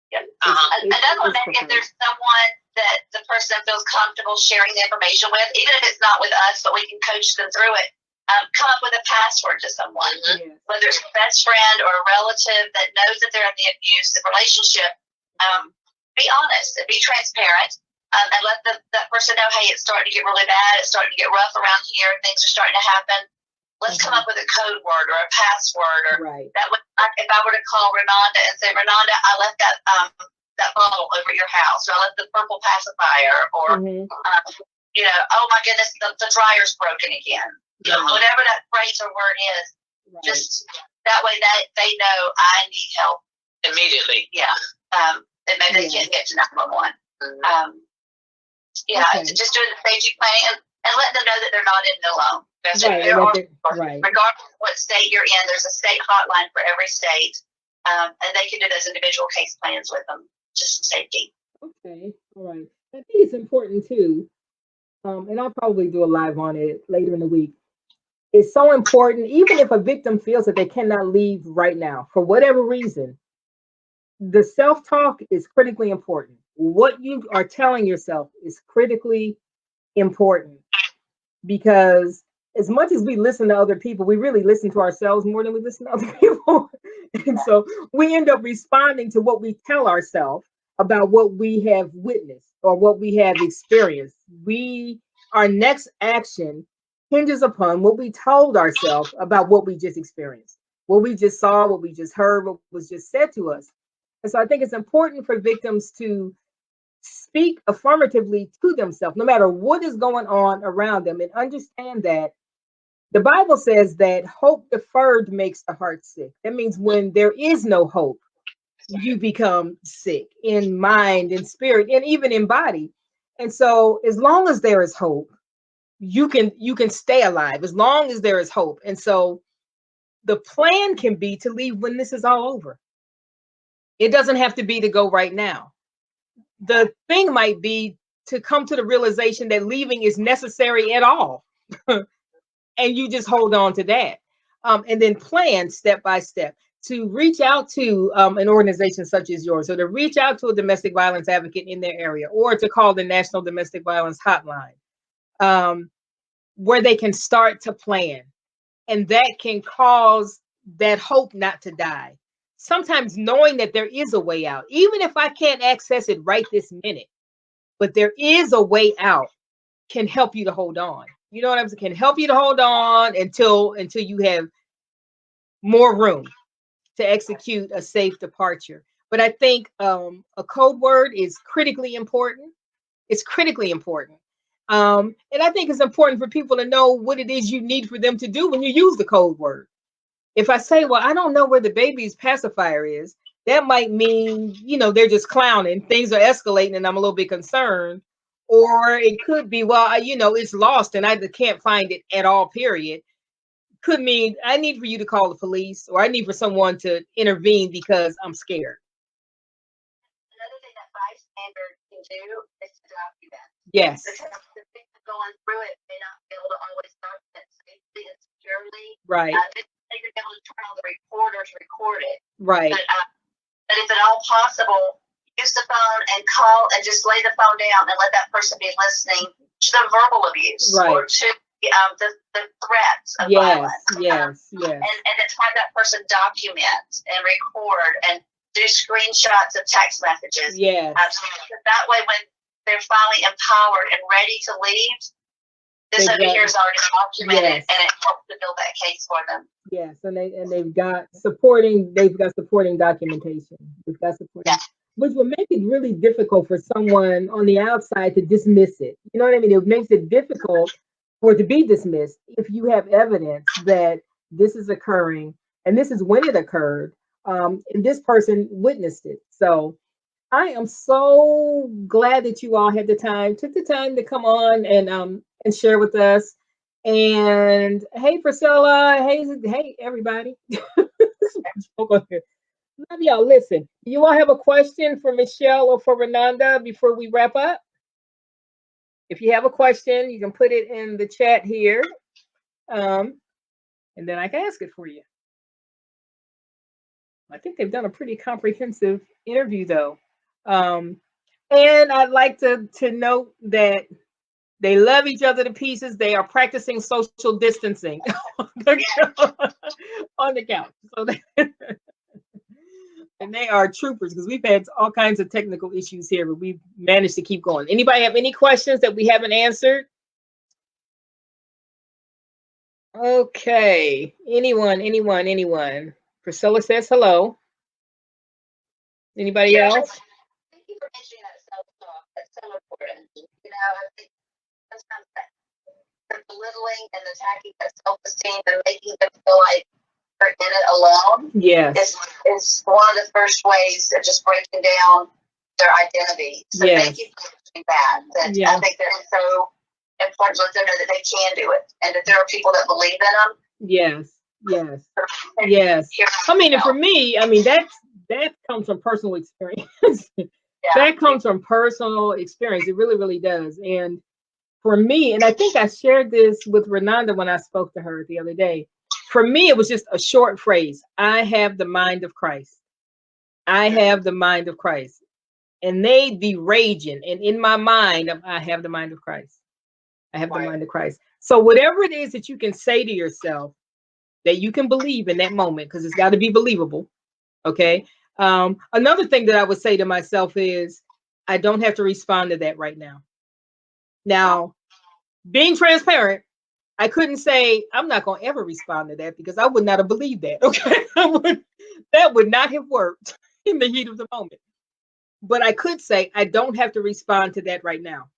Yeah. Another one, if there's someone that the person feels comfortable sharing the information with, even if it's not with us, but we can coach them through it, come up with a password to someone, whether it's a best friend or a relative that knows that they're in the abusive relationship. Be honest and be transparent, and let that person know, hey, it's starting to get really bad, it's starting to get rough around here, things are starting to happen. Let's come up with a code word or a password, or that way, if I were to call Renonda and say, Renonda, I left that bottle over your house, or I left the purple pacifier, or oh my goodness, the dryer's broken again. Whatever that phrase or word is, just that way that they know I need help immediately. And maybe they can't get to 911. Just doing the safety planning and letting them know that they're not in it alone. Regardless of what state you're in, there's a state hotline for every state, and they can do those individual case plans with them, just for safety. Okay, all right. I think it's important too, and I'll probably do a live on it later in the week. It's so important, even if a victim feels that they cannot leave right now, for whatever reason, the self-talk is critically important. What you are telling yourself is critically important, because as much as we listen to other people, we really listen to ourselves more than we listen to other people. And so we end up responding to what we tell ourselves about what we have witnessed or what we have experienced. Our next action hinges upon what we told ourselves about what we just experienced, what we just saw, what we just heard, what was just said to us. And so I think it's important for victims to speak affirmatively to themselves, no matter what is going on around them, and understand that the Bible says that hope deferred makes the heart sick. That means when there is no hope, you become sick in mind, in spirit, and even in body. And so as long as there is hope, you can stay alive as long as there is hope. And so the plan can be to leave when this is all over. It doesn't have to be to go right now. The thing might be to come to the realization that leaving is necessary at all. And you just hold on to that. And then plan step by step to reach out to an organization such as yours, or to reach out to a domestic violence advocate in their area, or to call the National Domestic Violence Hotline, where they can start to plan. And that can cause that hope not to die. Sometimes knowing that there is a way out, even if I can't access it right this minute, but there is a way out, can help you to hold on. You know what I'm saying? Can help you to hold on until you have more room to execute a safe departure. But I think a code word is critically important. It's critically important. And I think it's important for people to know what it is you need for them to do when you use the code word. If I say, well, I don't know where the baby's pacifier is, that might mean, they're just clowning. Things are escalating and I'm a little bit concerned. Or it could be, well, it's lost and I can't find it at all, period. Could mean I need for you to call the police, or I need for someone to intervene because I'm scared. Another thing that bystander can do is to document. Yes. Because the people going through it may not be able to always document safely and securely. Right. They could be able to turn on the recorders, record it. Right. But if at all possible, use the phone and call and just lay the phone down and let that person be listening to the verbal abuse, right, or to the threats of violence. Yes. And then have that person document and record and do screenshots of text messages. Yes. That way, when they're finally empowered and ready to leave, this over here is already documented, and it helps to build that case for them. Yes, and they've got supporting documentation. They've got supporting, which will make it really difficult for someone on the outside to dismiss it. You know what I mean? It makes it difficult for it to be dismissed if you have evidence that this is occurring and this is when it occurred, and this person witnessed it. So I am so glad that you all took the time to come on and share with us. And hey, Priscilla, hey, everybody. Love y'all. Listen, you all have a question for Michele or for Renonda before we wrap up? If you have a question, you can put it in the chat here, and then I can ask it for you. I think they've done a pretty comprehensive interview, though. And I'd like to note that they love each other to pieces. They are practicing social distancing on the couch. So and they are troopers, because we've had all kinds of technical issues here, but we've managed to keep going. Anybody have any questions that we haven't answered? Okay. Anyone? Priscilla says hello. Anybody else? Thank you for mentioning that self-talk. That's so important. I think sometimes the belittling and attacking their self-esteem and making them feel like they're in it alone, is one of the first ways of just breaking down their identity. So thank you for mentioning that. I think that it's so important to let them know that they can do it, and that there are people that believe in them. Yes. I mean, and for me, that comes from personal experience. That comes from personal experience. It really, really does. And for me, and I think I shared this with Renonda when I spoke to her the other day. For me, it was just a short phrase. I have the mind of Christ. I have the mind of Christ. And they'd be raging. And in my mind, I have the mind of Christ. I have the mind of Christ. So whatever it is that you can say to yourself that you can believe in that moment, because it's got to be believable. Okay. Another thing that I would say to myself is, I don't have to respond to that right now. Now, being transparent, I couldn't say I'm not going to ever respond to that, because I would not have believed that. Okay. That would not have worked in the heat of the moment. But I could say I don't have to respond to that right now.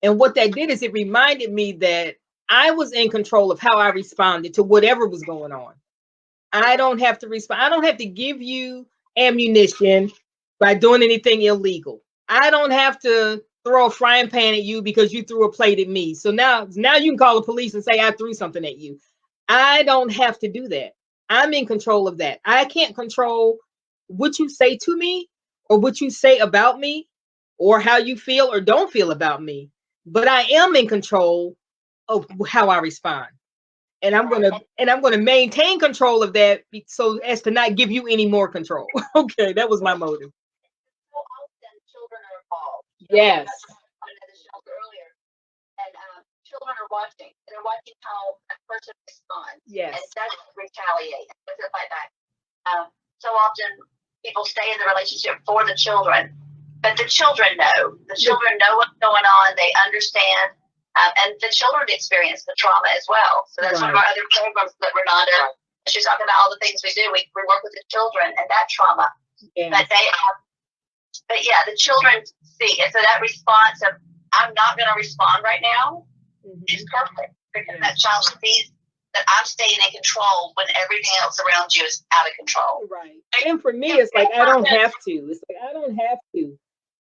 And what that did is it reminded me that I was in control of how I responded to whatever was going on. I don't have to respond. I don't have to give you ammunition by doing anything illegal. I don't have to throw a frying pan at you because you threw a plate at me. So now you can call the police and say I threw something at you. I don't have to do that. I'm in control of that. I can't control what you say to me or what you say about me or how you feel or don't feel about me. But I am in control of how I respond. And I'm gonna maintain control of that so as to not give you any more control. Okay, that was my motive. So often children are involved. Yes. I was at the shelter earlier, and children are watching. They're watching how a person responds. Yes. And doesn't retaliate. Doesn't fight back. So often people stay in the relationship for the children, but the children know. The children know what's going on. They understand. And the children experience the trauma as well. So that's one of our other programs that Renonda, she's talking about all the things we do. We work with the children and that trauma. Yes. But yeah, the children see. And so that response of, I'm not going to respond right now, is perfect. Because that child sees that I'm staying in control when everything else around you is out of control. Right. And for me, it's like, I don't have to. It's like, I don't have to.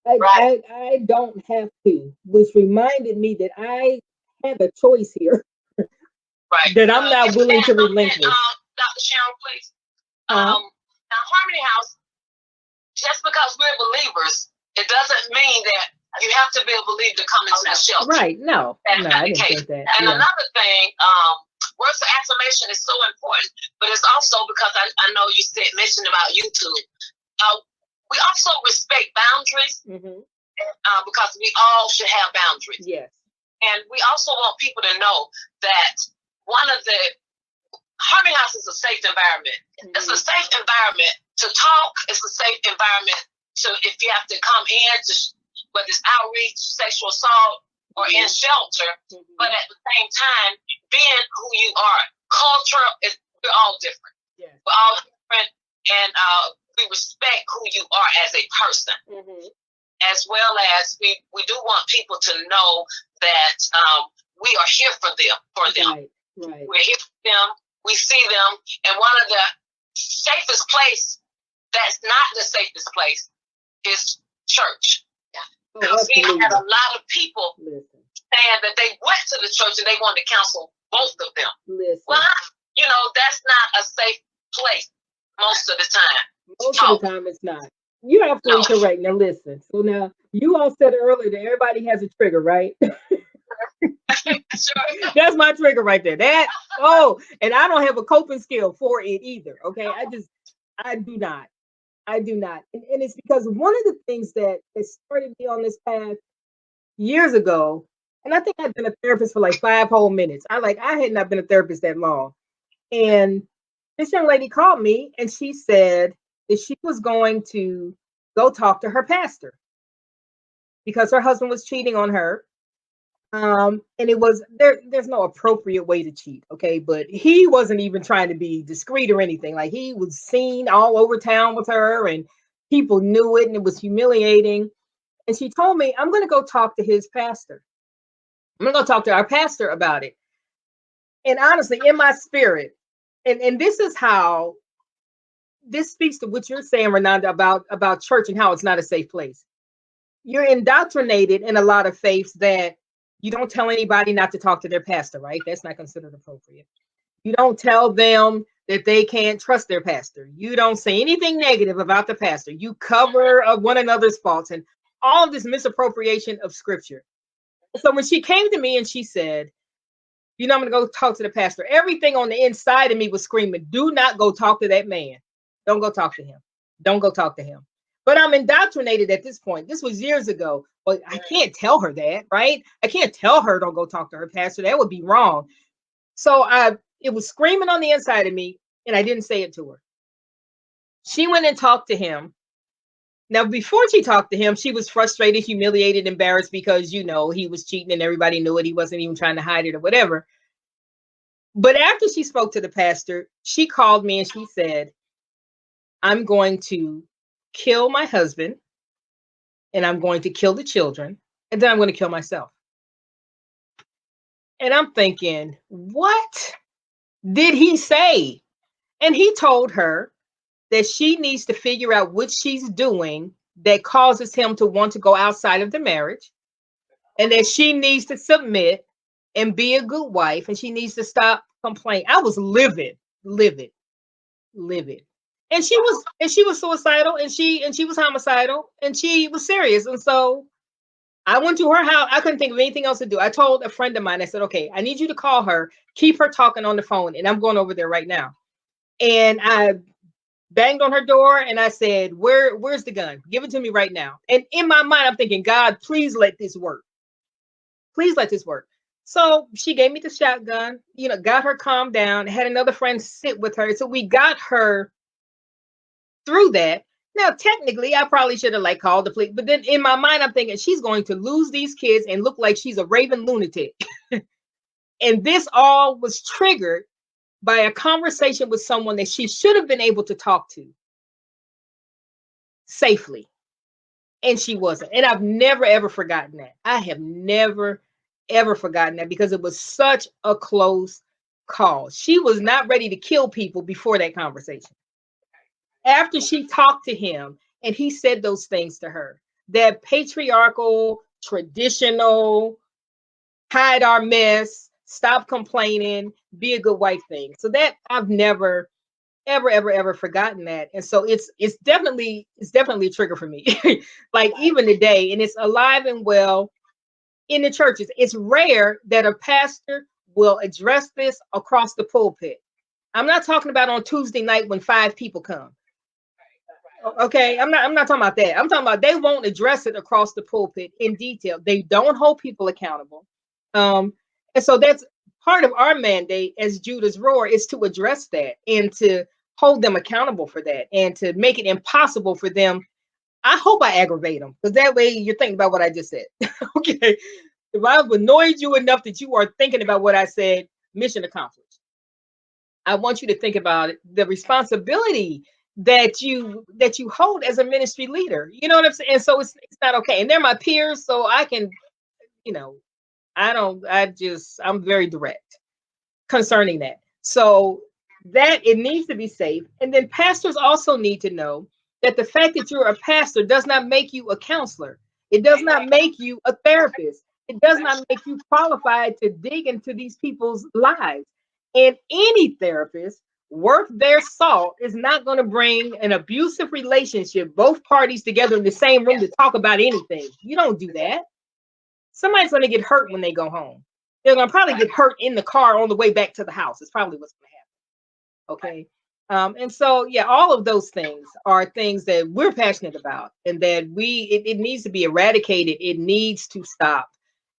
I don't have to, which reminded me that I have a choice here that I'm not willing to relinquish. Dr. Sharon, please. Now, Harmony House, just because we're believers, it doesn't mean that you have to be a believer to come into the shelter. Right. No, I didn't think that. And another thing, words of affirmation is so important, but it's also because I know you mentioned about YouTube. We also respect boundaries because we all should have boundaries. Yes. And we also want people to know that one of the Harmony House is a safe environment. It's a safe environment to talk. It's a safe environment to, if you have to come in to, whether it's outreach, sexual assault, or in shelter, but at the same time, being who you are. Culture is, we're all different. Yes. We're all different, and we respect who you are as a person, as well as we do want people to know that we are here for them. Right. We're here for them. We see them, and one of the safest place that's not the safest place is church. Because we had a lot of people saying that they went to the church and they wanted to counsel both of them. Well, that's not a safe place most of the time. Most of the time, it's not. You're absolutely correct. Now, listen. So now, you all said earlier that everybody has a trigger, right? Sure. That's my trigger right there. And I don't have a coping skill for it either. Okay, I do not. And it's because one of the things that started me on this path years ago, and I think I've been a therapist for like 5 whole minutes. I had not been a therapist that long. And this young lady called me and she said that she was going to go talk to her pastor because her husband was cheating on her. And it was there's no appropriate way to cheat, okay? But he wasn't even trying to be discreet or anything. Like, he was seen all over town with her and people knew it and it was humiliating. And she told me, I'm going to go talk to his pastor. I'm going to go talk to our pastor about it. And honestly, in my spirit, and this is how this speaks to what you're saying, Renonda, about church and how it's not a safe place. You're indoctrinated in a lot of faiths that you don't tell anybody not to talk to their pastor, right? That's not considered appropriate. You don't tell them that they can't trust their pastor. You don't say anything negative about the pastor. You cover one another's faults and all of this misappropriation of scripture. So when she came to me and she said, I'm going to go talk to the pastor, everything on the inside of me was screaming, do not go talk to that man. Don't go talk to him. Don't go talk to him. But I'm indoctrinated at this point. This was years ago. But I can't tell her that, right? I can't tell her don't go talk to her pastor. That would be wrong. So it was screaming on the inside of me, and I didn't say it to her. She went and talked to him. Now, before she talked to him, she was frustrated, humiliated, embarrassed because, he was cheating and everybody knew it. He wasn't even trying to hide it or whatever. But after she spoke to the pastor, she called me and she said, I'm going to kill my husband. And I'm going to kill the children, and then I'm going to kill myself. And I'm thinking, what did he say? And he told her that she needs to figure out what she's doing that causes him to want to go outside of the marriage, and that she needs to submit and be a good wife, and she needs to stop complaining. I was livid. And she was suicidal, and she was homicidal, and she was serious. And so I went to her house. I couldn't think of anything else to do. I told a friend of mine, I said, okay, I need you to call her, keep her talking on the phone, and I'm going over there right now. And I banged on her door and I said, where's the gun? Give it to me right now. And in my mind, I'm thinking, God, please let this work. Please let this work. So she gave me the shotgun, got her calmed down, had another friend sit with her. So we got her through that. Now, technically, I probably should have called the police, but then in my mind, I'm thinking she's going to lose these kids and look like she's a raving lunatic. And this all was triggered by a conversation with someone that she should have been able to talk to safely. And she wasn't. And I've never, ever forgotten that. I have never, ever forgotten that, because it was such a close call. She was not ready to kill people before that conversation. After she talked to him and he said those things to her, that patriarchal, traditional, hide our mess, stop complaining, be a good wife thing. So that I've never, ever forgotten that. And so it's definitely a trigger for me. Even today, and it's alive and well in the churches. It's rare that a pastor will address this across the pulpit. I'm not talking about on Tuesday night when 5 people come. Okay, I'm not talking about that. I'm talking about they won't address it across the pulpit in detail. They don't hold people accountable. And so that's part of our mandate as Judah's Roar, is to address that and to hold them accountable for that and to make it impossible for them. I hope I aggravate them, because that way you're thinking about what I just said. Okay, if I've annoyed you enough that you are thinking about what I said, mission accomplished. I want you to think about it, the responsibility that you hold as a ministry leader. You know what I'm saying? And so it's not okay. And they're my peers, so I can, I'm very direct concerning that. So that it needs to be safe. And then pastors also need to know that the fact that you're a pastor does not make you a counselor. It does not make you a therapist. It does not make you qualified to dig into these people's lives. And any therapist worth their salt is not going to bring an abusive relationship, both parties together in the same room to talk about anything. You don't do that. Somebody's going to get hurt when they go home. They're going to probably get hurt in the car on the way back to the house. It's probably what's going to happen. Okay. And so, yeah, all of those things are things that we're passionate about, and that it needs to be eradicated. It needs to stop.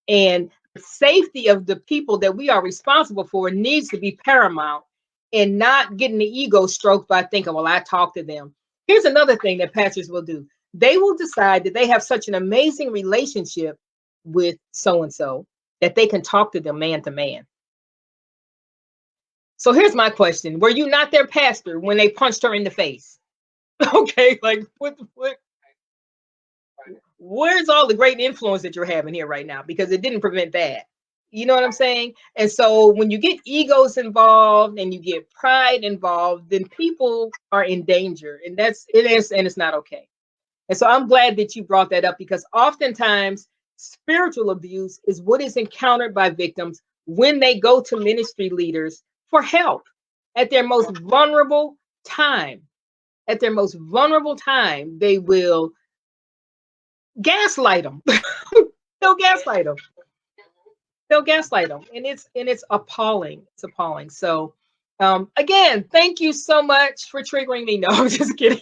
And the safety of the people that we are responsible for needs to be paramount, and not getting the ego stroked by thinking, well, I talked to them. Here's another thing that pastors will do. They will decide that they have such an amazing relationship with so-and-so that they can talk to them man to man. So here's my question. Were you not their pastor when they punched her in the face? Okay, where's all the great influence that you're having here right now? Because it didn't prevent that. You know what I'm saying? And so when you get egos involved and you get pride involved, then people are in danger, and it's not okay. And so I'm glad that you brought that up, because oftentimes spiritual abuse is what is encountered by victims when they go to ministry leaders for help at their most vulnerable time. At their most vulnerable time, they will gaslight them. They'll gaslight them. And it's appalling. It's appalling. So again, thank you so much for triggering me. No, I'm just kidding.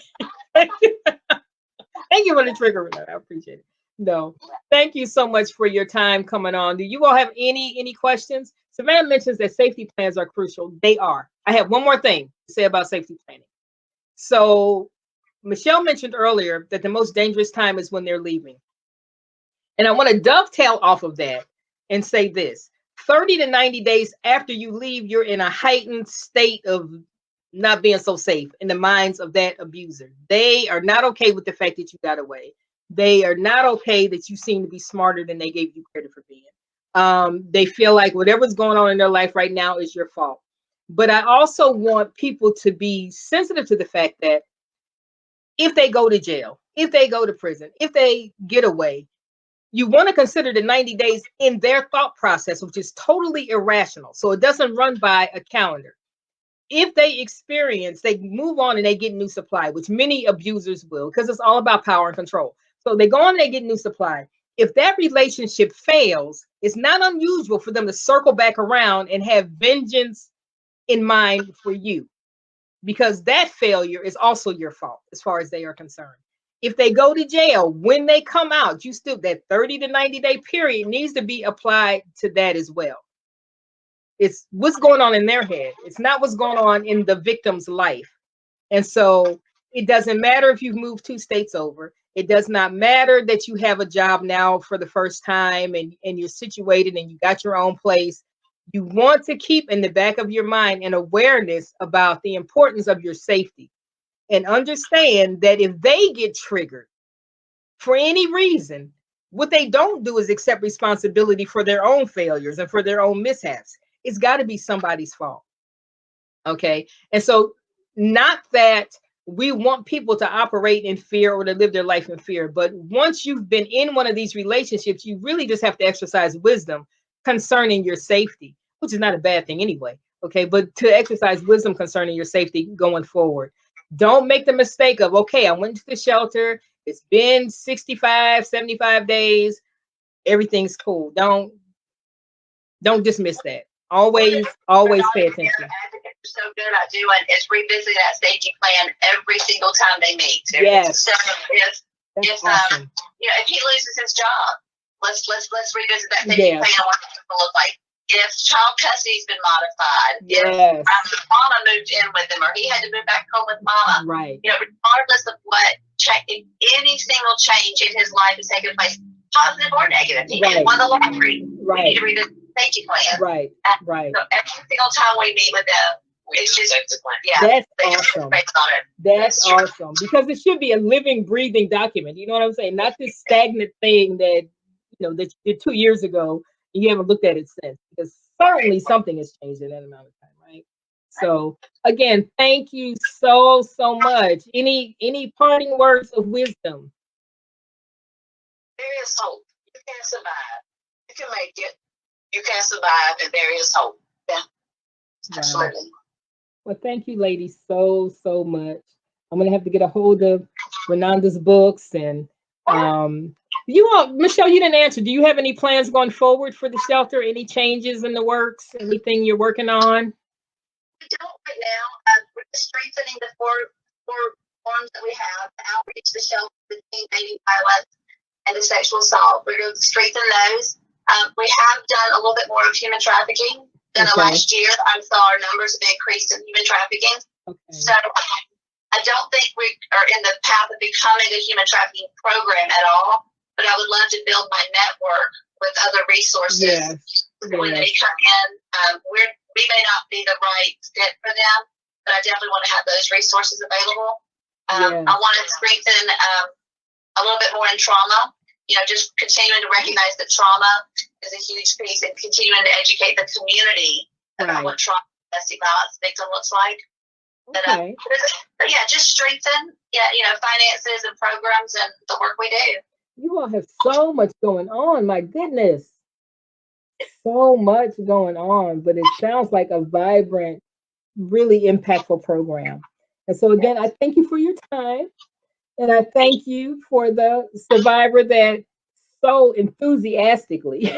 Thank you for the trigger. I appreciate it. No, thank you so much for your time coming on. Do you all have any questions? Savannah mentions that safety plans are crucial. They are. I have one more thing to say about safety planning. So Michele mentioned earlier that the most dangerous time is when they're leaving. And I want to dovetail off of that and say this: 30 to 90 days after you leave, you're in a heightened state of not being so safe in the minds of that abuser. They are not okay with the fact that you got away. They are not okay that you seem to be smarter than they gave you credit for being. They feel like whatever's going on in their life right now is your fault. But I also want people to be sensitive to the fact that if they go to jail, if they go to prison, if they get away, you want to consider the 90 days in their thought process, which is totally irrational. So it doesn't run by a calendar. If they experience, they move on and they get new supply, which many abusers will, because it's all about power and control. So they go on and they get new supply. If that relationship fails, it's not unusual for them to circle back around and have vengeance in mind for you, because that failure is also your fault as far as they are concerned. If they go to jail, when they come out, you still, that 30 to 90 day period needs to be applied to that as well. It's what's going on in their head. It's not what's going on in the victim's life. And so it doesn't matter if you've moved 2 states over. It does not matter that you have a job now for the first time and you're situated and you got your own place. You want to keep in the back of your mind an awareness about the importance of your safety, and understand that if they get triggered for any reason, what they don't do is accept responsibility for their own failures and for their own mishaps. It's got to be somebody's fault. Okay. And so, not that we want people to operate in fear or to live their life in fear, but once you've been in one of these relationships, you really just have to exercise wisdom concerning your safety, which is not a bad thing anyway. Okay. But to exercise wisdom concerning your safety going forward. Don't make the mistake of, okay, I went to the shelter. It's been 65, 75 days. Everything's cool. Don't dismiss that. Always pay attention. Advocates are so good at doing is revisiting that safety plan every single time they meet. Yes. So if awesome. If he loses his job, let's revisit that safety plan and what it's going to look like. If child custody's been modified, yes. If mama moved in with him or he had to move back home with mama, right? Regardless of what if any single change in his life is taking place, positive or negative, he won the lottery. Right. We need to revisit the safety plan. Right. Right. So every single time we meet with them, it's just that's awesome. That's awesome, because it should be a living, breathing document. You know what I'm saying? Not this stagnant thing that that you did 2 years ago. You haven't looked at it since, because certainly something has changed in that amount of time, right? So again, thank you so much. Any parting words of wisdom? There is hope. You can survive. You can make it. You can survive, and there is hope. Yeah, absolutely. Wow. Well, thank you, ladies, so much. I'm gonna have to get a hold of Renonda's books and you all, Michele, you didn't answer. Do you have any plans going forward for the shelter? Any changes in the works? Anything you're working on? We don't right now. We're just strengthening the four forms that we have: the outreach, the shelter, the teen dating violence, and the sexual assault. We're going to strengthen those. We have done a little bit more of human trafficking than the last year. So our numbers have increased in human trafficking. Okay. So I don't think we are in the path of becoming a human trafficking program at all. But I would love to build my network with other resources. When they come in, we may not be the right fit for them, but I definitely want to have those resources available. I want to strengthen a little bit more in trauma. Just continuing to recognize that trauma is a huge piece, and continuing to educate the community about what trauma domestic violence victim looks like. Okay. But just strengthen, finances and programs and the work we do. You all have so much going on. My goodness. So much going on, but it sounds like a vibrant, really impactful program. And so again, I thank you for your time. And I thank you for the survivor that so enthusiastically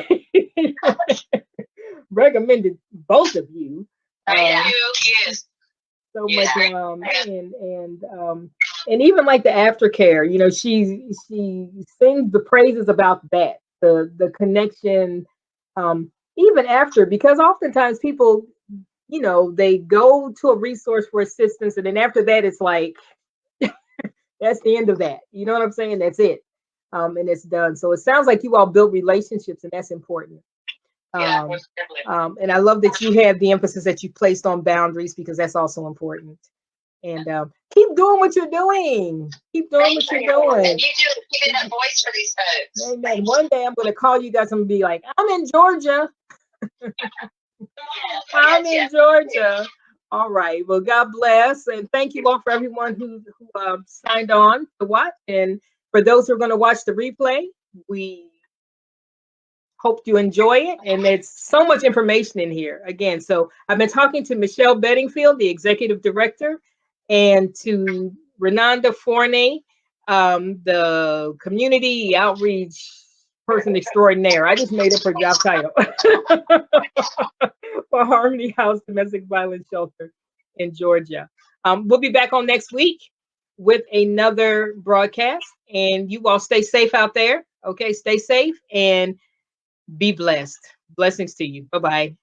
recommended both of you. Thank you. Yes. So much, and even like the aftercare, she sings the praises about that, the connection, even after, because oftentimes people, they go to a resource for assistance, and then after that, it's like that's the end of that. You know what I'm saying? That's it, and it's done. So it sounds like you all built relationships, and that's important. And I love that you have the emphasis that you placed on boundaries, because that's also important. And keep doing what you're doing. Keep doing what you're doing. And you do giving a voice for these folks. Amen. One day I'm going to call you guys and be like, I'm in Georgia. I'm in Georgia. All right. Well, God bless. And thank you all for everyone who signed on to watch. And for those who are going to watch the replay, we hope you enjoy it. And there's so much information in here. Again, so I've been talking to Michele Bedingfield, the executive director, and to Renonda Forney, the community outreach person extraordinaire. I just made up her job title for Harmony House Domestic Violence Shelter in Georgia. We'll be back on next week with another broadcast. And you all stay safe out there. Okay, stay safe and be blessed. Blessings to you. Bye-bye.